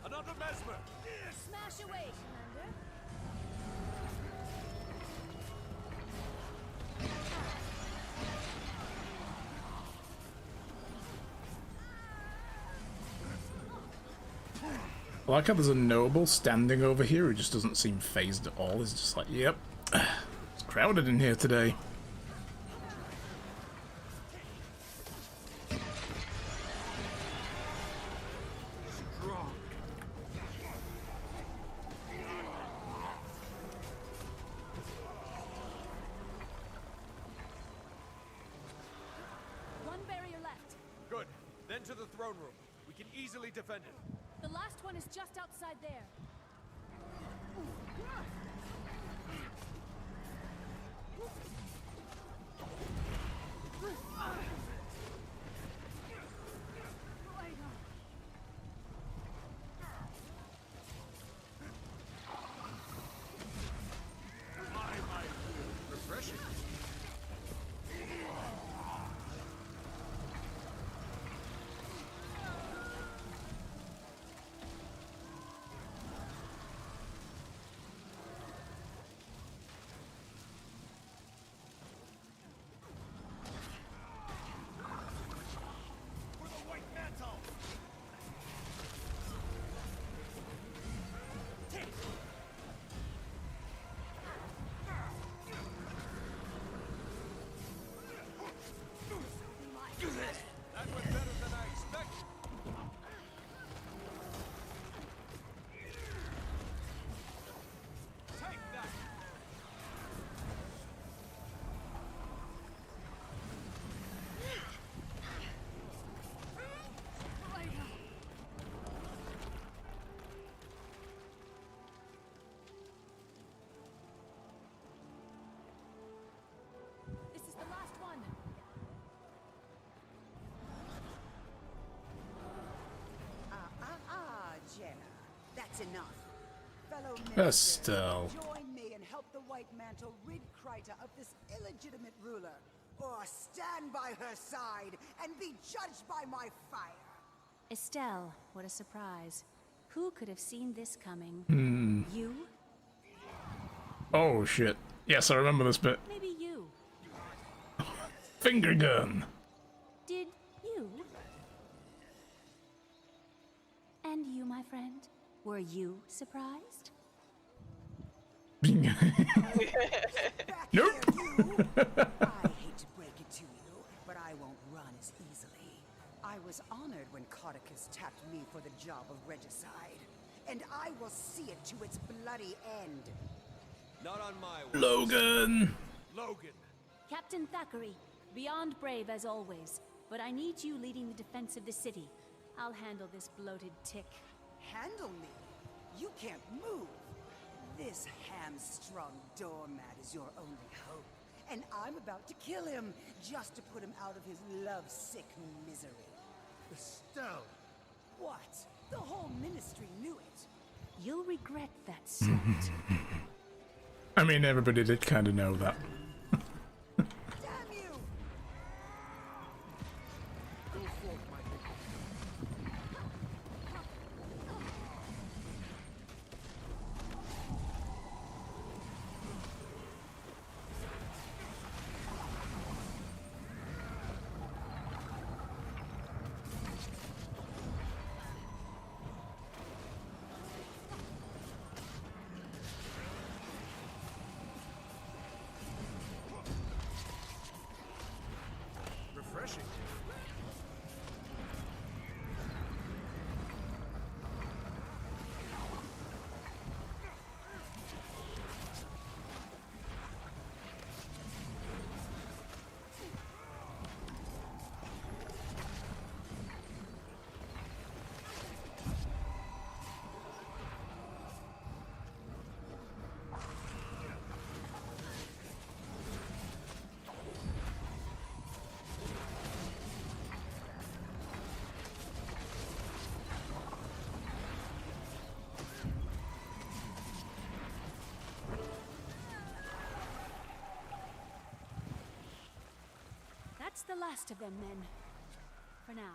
Speaker 9: Another mesmer!
Speaker 7: Smash away, Commander.
Speaker 1: I like how there's a noble standing over here who just doesn't seem phased at all. He's just like, yep, it's crowded in here today.
Speaker 7: One barrier left.
Speaker 3: Good. Then to the throne room. We can easily defend it.
Speaker 7: The last one is just outside there.
Speaker 3: Refreshing. That went better than I expected. Take that.
Speaker 7: This is the last one.
Speaker 12: Jenna. That's enough. Fellow
Speaker 1: Estelle.
Speaker 12: ministers, join me and help the White Mantle rid Kryta of this illegitimate ruler. Or stand by her side and be judged by my fire.
Speaker 7: Estelle, what a surprise. Who could have seen this coming? You?
Speaker 1: Oh shit. Yes, I remember this bit.
Speaker 7: Maybe you.
Speaker 1: Finger gun.
Speaker 7: Did you? And you, my friend? Were you surprised?
Speaker 12: Back
Speaker 1: Nope.
Speaker 12: here, you. I hate to break it to you, but I won't run as easily. I was honored when Codicus tapped me for the job of regicide, and I will see it to its bloody end.
Speaker 3: Not on my watch.
Speaker 1: Logan.
Speaker 3: Logan.
Speaker 7: Captain Thackeray, beyond brave as always, but I need you leading the defense of the city. I'll handle this bloated tick.
Speaker 12: Handle me? You can't move. This hamstrung doormat is your only hope, and I'm about to kill him just to put him out of his lovesick misery.
Speaker 11: Estelle!
Speaker 12: What? The whole ministry knew it.
Speaker 7: You'll regret that slut.
Speaker 1: I mean, everybody did kind of know that.
Speaker 12: Damn you!
Speaker 11: Go forth, my people.
Speaker 7: That's the last of them, then. For now.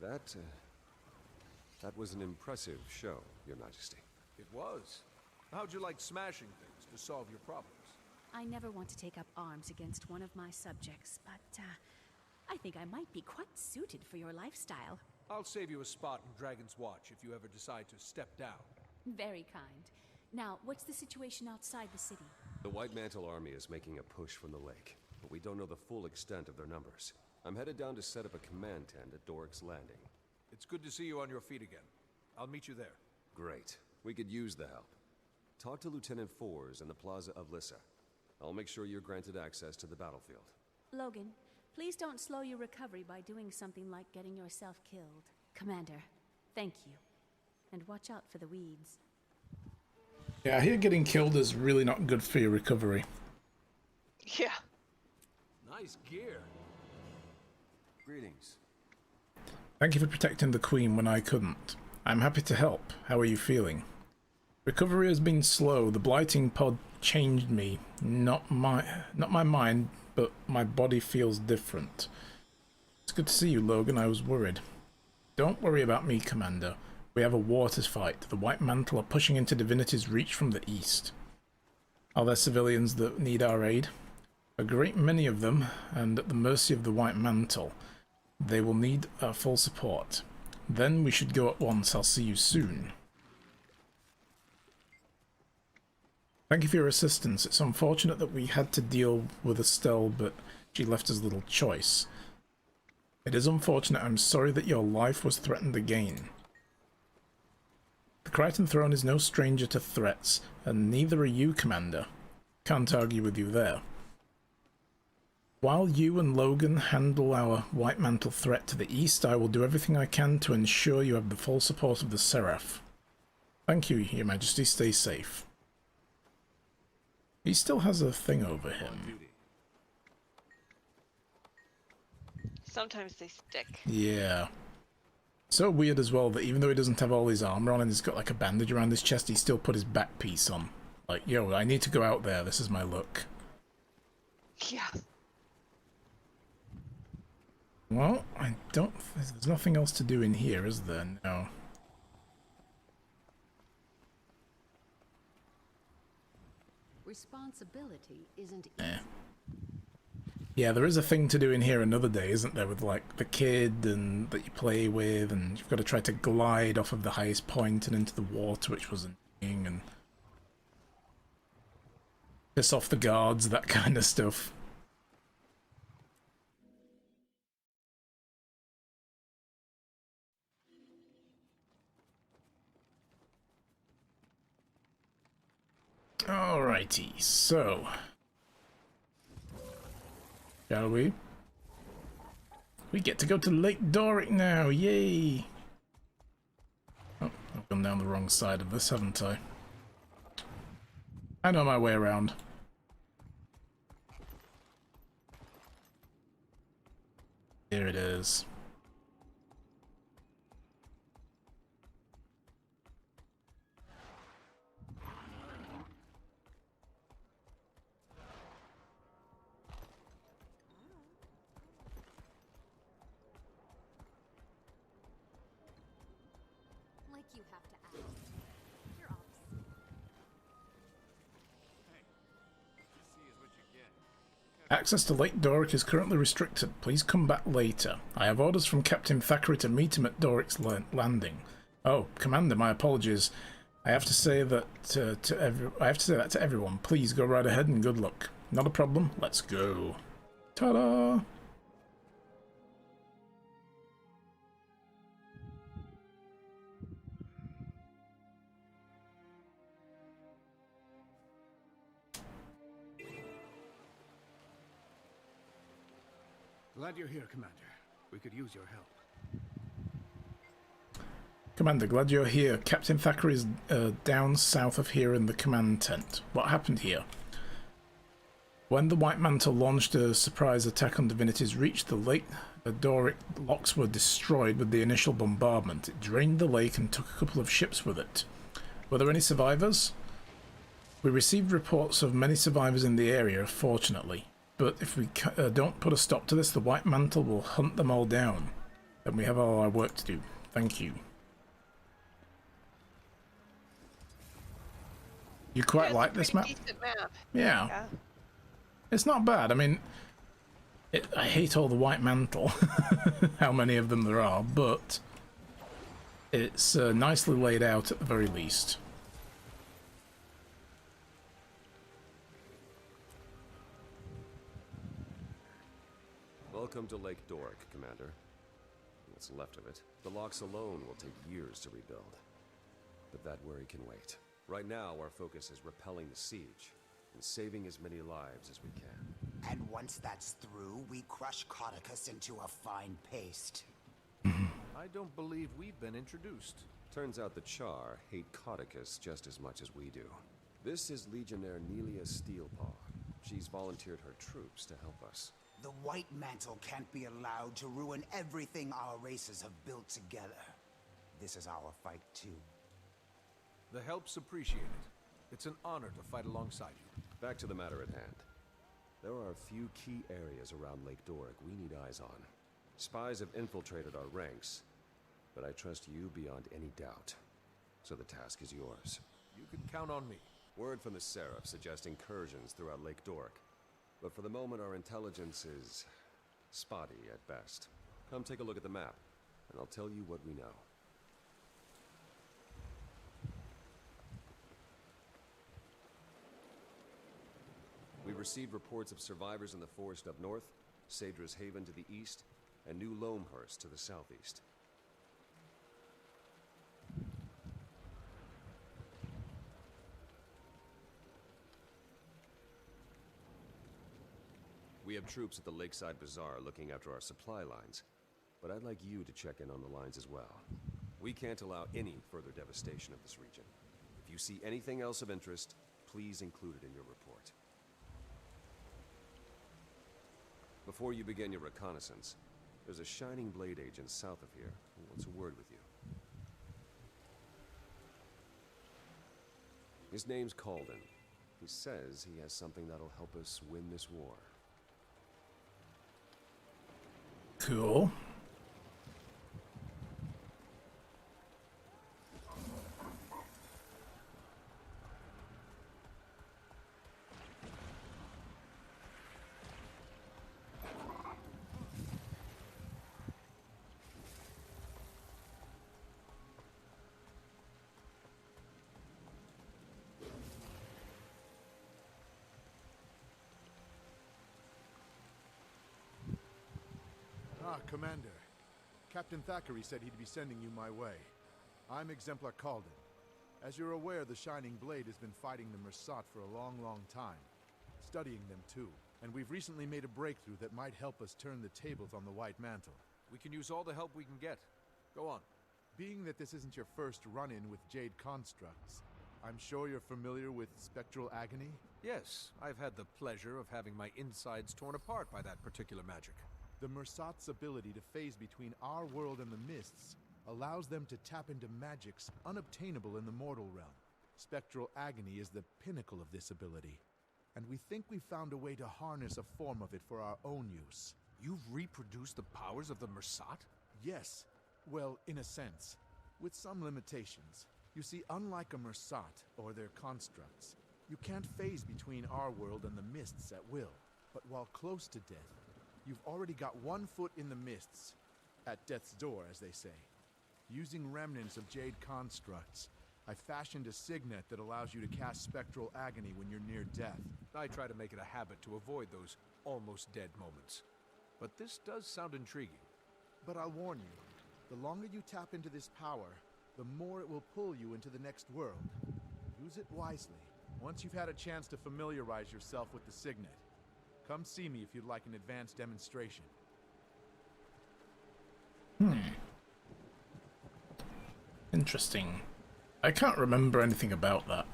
Speaker 9: That was an impressive show, Your Majesty.
Speaker 3: It was. How'd you like smashing things to solve your problems?
Speaker 7: I never want to take up arms against one of my subjects, but I think I might be quite suited for your lifestyle.
Speaker 3: I'll save you a spot in Dragon's Watch if you ever decide to step down.
Speaker 7: Very kind. Now, what's the situation outside the city?
Speaker 9: The White Mantle Army is making a push from the lake, but we don't know the full extent of their numbers. I'm headed down to set up a command tent at Doric's Landing.
Speaker 3: It's good to see you on your feet again. I'll meet you there.
Speaker 9: Great. We could use the help. Talk to Lieutenant Fours in the Plaza of Lissa. I'll make sure you're granted access to the battlefield.
Speaker 7: Logan, please don't slow your recovery by doing something like getting yourself killed. Commander, thank you. And watch out for the weeds.
Speaker 1: Yeah, I hear getting killed is really not good for your recovery.
Speaker 2: Yeah.
Speaker 3: Nice gear.
Speaker 9: Greetings.
Speaker 1: Thank you for protecting the Queen when I couldn't. I'm happy to help. How are you feeling? Recovery has been slow. The blighting pod changed me. Not my mind, but my body feels different. It's good to see you, Logan. I was worried. Don't worry about me, Commander. We have a war to fight. The White Mantle are pushing into Divinity's reach from the east. Are there civilians that need our aid? A great many of them, and at the mercy of the White Mantle. They will need our full support. Then we should go at once. I'll see you soon. Thank you for your assistance. It's unfortunate that we had to deal with Estelle, but she left us little choice. It is unfortunate. I'm sorry that your life was threatened again. The Crichton Throne is no stranger to threats, and neither are you, Commander. Can't argue with you there. While you and Logan handle our White Mantle threat to the east, I will do everything I can to ensure you have the full support of the Seraph. Thank you, Your Majesty. Stay safe. He still has a thing over him.
Speaker 2: Sometimes they stick.
Speaker 1: Yeah. So weird as well that even though he doesn't have all his armor on and he's got like a bandage around his chest, he still put his back piece on. Like, yo, I need to go out there. This is my look.
Speaker 2: Yeah.
Speaker 1: Well, I don't... There's nothing else to do in here, is there? No.
Speaker 13: Responsibility isn't easy.
Speaker 1: Yeah, there is a thing to do in here another day, isn't there? With like the kid and that you play with, and you've got to try to glide off of the highest point and into the water, which was annoying, and piss off the guards, that kind of stuff. Alrighty, so shall we? We get to go to Lake Doric now, yay! Oh, I've gone down the wrong side of this, haven't I? I know my way around. Here it is.
Speaker 13: You have to ask. You're obvious.
Speaker 1: Access to Lake Doric is currently restricted. Please come back later. I have orders from Captain Thackeray to meet him at Doric's landing. Oh, Commander, my apologies. I have to say that to everyone. Please go right ahead and good luck. Not a problem. Let's go. Ta-da!
Speaker 3: Glad you're here, Commander. We could use your help.
Speaker 1: Commander, glad you're here. Captain Thackeray is down south of here in the command tent. What happened here? When the White Mantle launched a surprise attack on Divinity's Reach, the Doric locks were destroyed with the initial bombardment. It drained the lake and took a couple of ships with it. Were there any survivors? We received reports of many survivors in the area, fortunately. but if we don't put a stop to this, the White Mantle will hunt them all down. Then we have all our work to do. Thank you. You quite like this map?
Speaker 2: Decent map.
Speaker 1: Yeah. It's not bad. I mean, I hate all the White Mantle, how many of them there are, but it's nicely laid out at the very least.
Speaker 9: Welcome to Lake Doric, Commander. What's left of it. The locks alone will take years to rebuild. But that worry can wait. Right now, our focus is repelling the siege and saving as many lives as we can.
Speaker 14: And once that's through, we crush Codicus into a fine paste.
Speaker 3: I don't believe we've been introduced.
Speaker 9: Turns out the Char hate Codicus just as much as we do. This is Legionnaire Nelia Steelpaw. She's volunteered her troops to help us.
Speaker 14: The White Mantle can't be allowed to ruin everything our races have built together. This is our fight, too.
Speaker 3: The help's appreciated. It's an honor to fight alongside you.
Speaker 9: Back to the matter at hand. There are a few key areas around Lake Doric we need eyes on. Spies have infiltrated our ranks, but I trust you beyond any doubt. So the task is yours.
Speaker 3: You can count on me.
Speaker 9: Word from the Seraph suggests incursions throughout Lake Doric. But for the moment, our intelligence is spotty at best. Come take a look at the map, and I'll tell you what we know. We received reports of survivors in the forest up north, Sadra's Haven to the east, and New Loamhurst to the southeast. We have troops at the Lakeside Bazaar looking after our supply lines, but I'd like you to check in on the lines as well. We can't allow any further devastation of this region. If you see anything else of interest, please include it in your report. Before you begin your reconnaissance, there's a Shining Blade agent south of here who wants a word with you. His name's Calden. He says he has something that'll help us win this war.
Speaker 1: Cool.
Speaker 11: Commander. Captain Thackeray said he'd be sending you my way. I'm Exemplar Calden. As you're aware, the Shining Blade has been fighting the Mersat for a long, long time. Studying them too. And we've recently made a breakthrough that might help us turn the tables on the White Mantle.
Speaker 3: We can use all the help we can get. Go on.
Speaker 11: Being that this isn't your first run-in with Jade constructs, I'm sure you're familiar with Spectral Agony?
Speaker 3: Yes, I've had the pleasure of having my insides torn apart by that particular magic.
Speaker 11: The Mersat's ability to phase between our world and the Mists allows them to tap into magics unobtainable in the mortal realm. Spectral Agony is the pinnacle of this ability, and we think we've found a way to harness a form of it for our own use.
Speaker 3: You've reproduced the powers of the Mersat?
Speaker 11: Yes. Well, in a sense. With some limitations. You see, unlike a Mersat or their constructs, you can't phase between our world and the Mists at will. But while close to death, you've already got one foot in the Mists. At death's door, as they say. Using remnants of Jade constructs, I fashioned a signet that allows you to cast Spectral Agony when you're near death.
Speaker 3: I try to make it a habit to avoid those almost dead moments. But this does sound intriguing.
Speaker 11: But I'll warn you, the longer you tap into this power, the more it will pull you into the next world. Use it wisely. Once you've had a chance to familiarize yourself with the signet, come see me if you'd like an advanced demonstration.
Speaker 1: Interesting. I can't remember anything about that.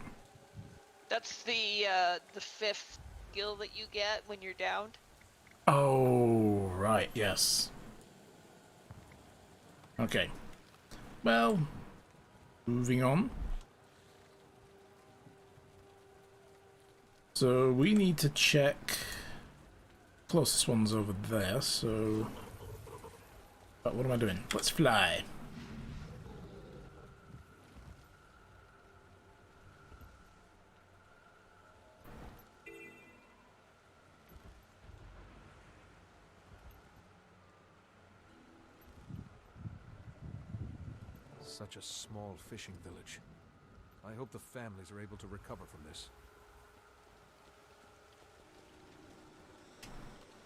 Speaker 2: That's the fifth skill that you get when you're downed.
Speaker 1: Oh, right, yes. Okay. Well, moving on. So we need to check closest one's over there, so... But what am I doing? Let's fly.
Speaker 3: Such a small fishing village. I hope the families are able to recover from this.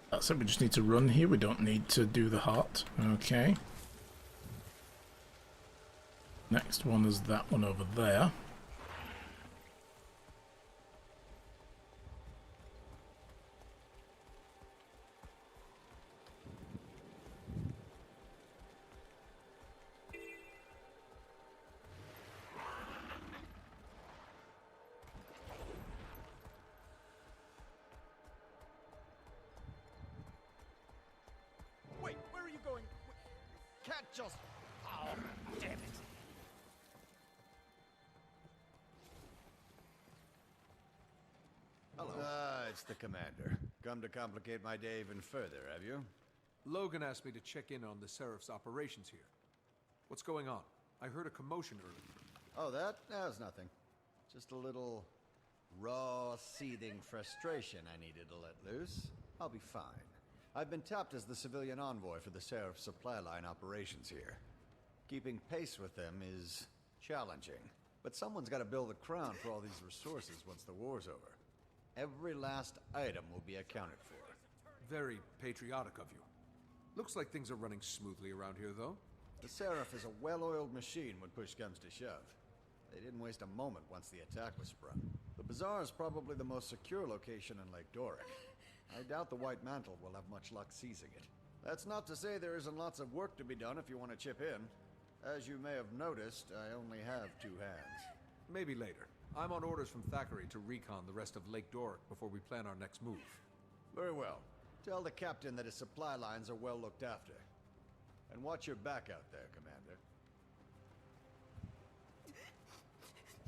Speaker 1: That's it, we just need to run here, we don't need to do the heart. Okay. Next one is that one over there.
Speaker 10: Wait, where are you going? Can't just... Oh, damn it. Hello. It's the commander. Come to complicate my day even further, have you?
Speaker 3: Logan asked me to check in on the Seraph's operations here. What's going on? I heard a commotion earlier.
Speaker 10: Oh, that? That's nothing. Just a little raw, seething frustration I needed to let loose. I'll be fine. I've been tapped as the civilian envoy for the Seraph supply line operations here. Keeping pace with them is challenging, but someone's got to build the crown for all these resources once the war's over. Every last item will be accounted for.
Speaker 3: Very patriotic of you. Looks like things are running smoothly around here, though.
Speaker 10: The Seraph is a well-oiled machine when push comes to shove. They didn't waste a moment once the attack was sprung. The bazaar is probably the most secure location in Lake Doric. I doubt the White Mantle will have much luck seizing it. That's not to say there isn't lots of work to be done if you want to chip in. As you may have noticed, I only have 2 hands.
Speaker 3: Maybe later. I'm on orders from Thackeray to recon the rest of Lake Doric before we plan our next move.
Speaker 10: Very well. Tell the captain that his supply lines are well looked after. And watch your back out there, Commander.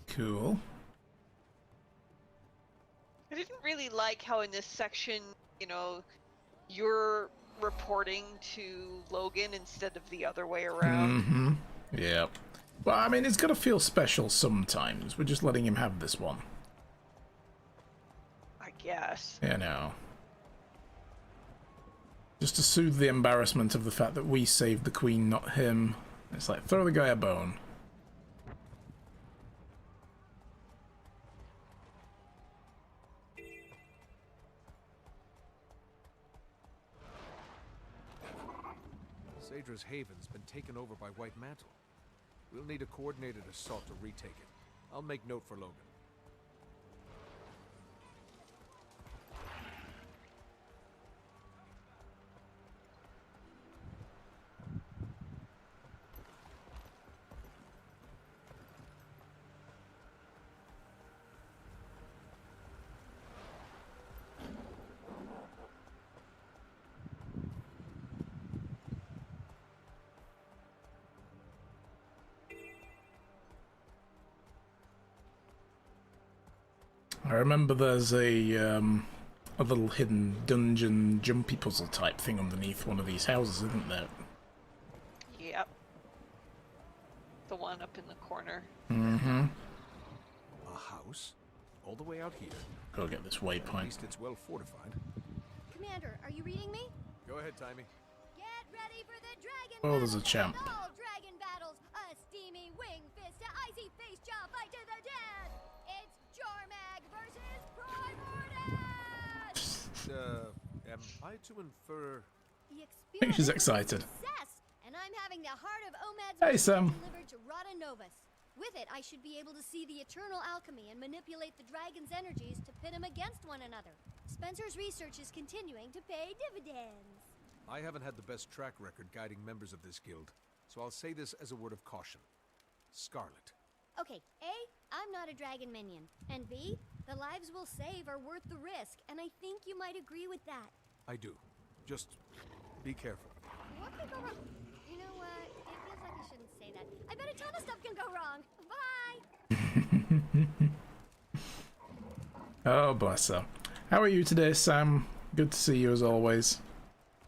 Speaker 1: Cool.
Speaker 2: I didn't really like how in this section, you know, you're reporting to Logan instead of the other way around.
Speaker 1: Mm-hmm. Yeah. Well, I mean, it's got to feel special sometimes. We're just letting him have this one.
Speaker 2: I guess.
Speaker 1: You know. Just to soothe the embarrassment of the fact that we saved the queen, not him. It's like, throw the guy a bone.
Speaker 3: Sadra's Haven's been taken over by White Mantle. We'll need a coordinated assault to retake it. I'll make note for Logan.
Speaker 1: I remember there's a little hidden dungeon jumpy puzzle type thing underneath one of these houses, isn't there?
Speaker 2: Yep. The one up in the corner.
Speaker 1: Mm-hmm.
Speaker 3: A house? All the way out here?
Speaker 1: Go get this
Speaker 3: At
Speaker 1: waypoint.
Speaker 3: least it's well fortified.
Speaker 13: Commander, are you reading me?
Speaker 3: Go ahead, Timey.
Speaker 13: Get ready for the dragon
Speaker 1: Oh, there's a
Speaker 13: battle
Speaker 1: champ.
Speaker 13: and all dragon battles. A steamy wing fist to icy face jaw fight to the death. It's Jormag versus Primordus.
Speaker 3: Am I to infer...
Speaker 13: The
Speaker 1: I think she's
Speaker 13: experiment was a
Speaker 1: excited.
Speaker 13: success, and I'm having the heart of Omad's
Speaker 1: Hey,
Speaker 13: machine
Speaker 1: Sam.
Speaker 13: delivered to Rada Novus. With it, I should be able to see the eternal alchemy and manipulate the dragon's energies to pit them against one another. Spencer's research is continuing to pay dividends.
Speaker 3: I haven't had the best track record guiding members of this guild, so I'll say this as a word of caution. Scarlet.
Speaker 13: Okay, A, I'm not a dragon minion, and B, the lives we'll save are worth the risk, and I think you might agree with that.
Speaker 3: I do. Just be careful.
Speaker 13: What could go wrong? You know what? It feels like I shouldn't say that. I bet a ton of stuff can go wrong. Bye!
Speaker 1: Oh, bless her. How are you today, Sam? Good to see you as always.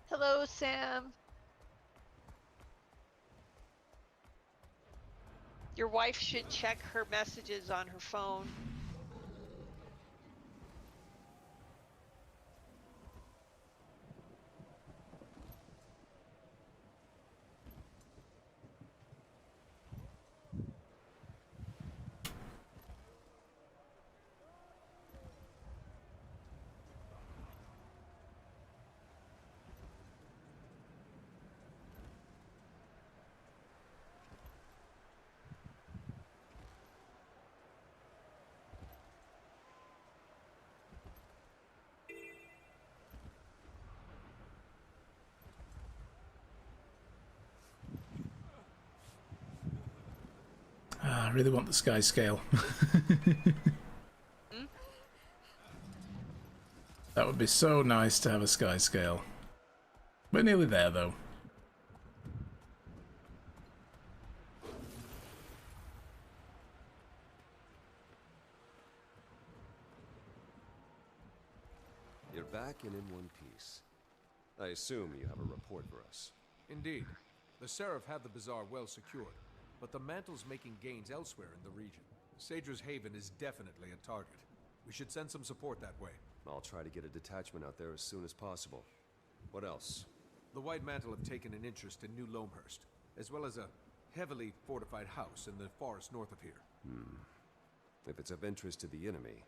Speaker 2: Hello, Sam. Your wife should check her messages on her phone.
Speaker 1: I really want the sky scale. That would be so nice to have a sky scale. We're nearly there, though.
Speaker 9: You're back and in one piece. I assume you have a report for us.
Speaker 3: Indeed. The Seraph have the bazaar well secured, but the Mantle's making gains elsewhere in the region. Sadra's Haven is definitely a target. We should send some support that way.
Speaker 9: I'll try to get a detachment out there as soon as possible. What else?
Speaker 3: The White Mantle have taken an interest in New Loamhurst, as well as a heavily fortified house in the forest north of here.
Speaker 9: If it's of interest to the enemy,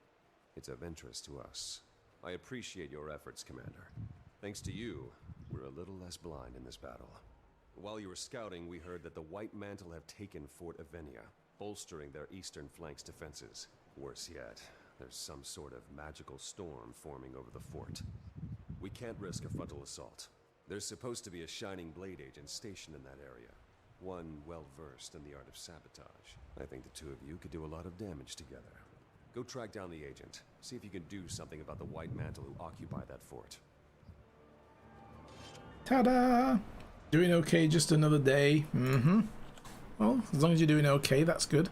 Speaker 9: it's of interest to us. I appreciate your efforts, Commander. Thanks to you, we're a little less blind in this battle. While you were scouting, we heard that the White Mantle have taken Fort Avenia, bolstering their eastern flank's defenses. Worse yet, there's some sort of magical storm forming over the fort. We can't risk a frontal assault. There's supposed to be a Shining Blade agent stationed in that area. One well-versed in the art of sabotage. I think the two of you could do a lot of damage together. Go track down the agent. See if you can do something about the White Mantle who occupy that fort.
Speaker 1: Ta-da! Doing okay, just another day. Well, as long as you're doing okay, that's good.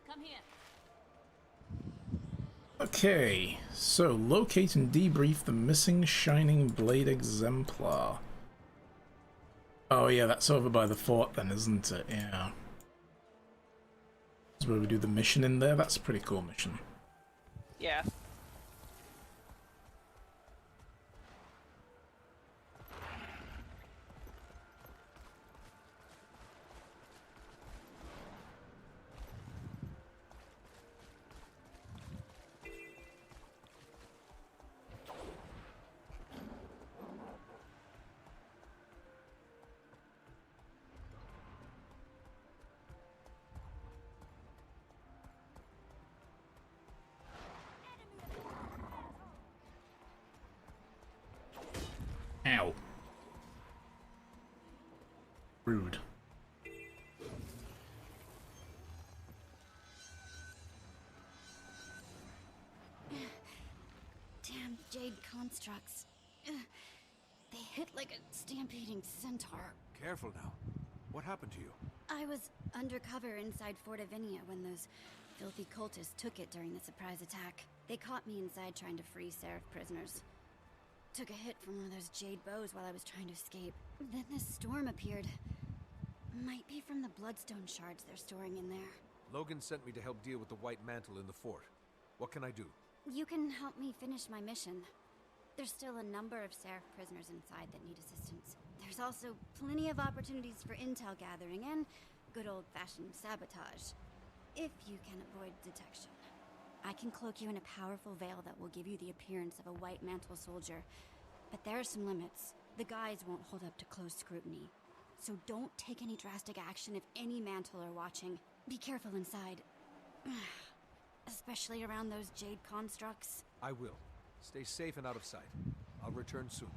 Speaker 7: Come here.
Speaker 1: Okay, so locate and debrief the missing Shining Blade exemplar. Oh yeah, that's over by the fort then, isn't it? Yeah. That's where we do the mission in there. That's a pretty cool mission.
Speaker 2: Yeah.
Speaker 1: Ow. Rude.
Speaker 6: Damn jade constructs. They hit like a stampeding centaur.
Speaker 3: Careful now. What happened to you?
Speaker 6: I was undercover inside Fort Avenia when those filthy cultists took it during the surprise attack. They caught me inside trying to free Seraph prisoners. Took a hit from one of those jade bows while I was trying to escape. Then this storm appeared. Might be from the bloodstone shards they're storing in there.
Speaker 3: Logan sent me to help deal with the White Mantle in the fort. What can I do?
Speaker 6: You can help me finish my mission. There's still a number of Seraph prisoners inside that need assistance. There's also plenty of opportunities for intel gathering and good old-fashioned sabotage, if you can avoid detection. I can cloak you in a powerful veil that will give you the appearance of a White Mantle soldier, but there are some limits. The guise won't hold up to close scrutiny. So don't take any drastic action if any Mantle are watching. Be careful inside. Especially around those jade constructs.
Speaker 3: I will. Stay safe and out of sight. I'll return soon.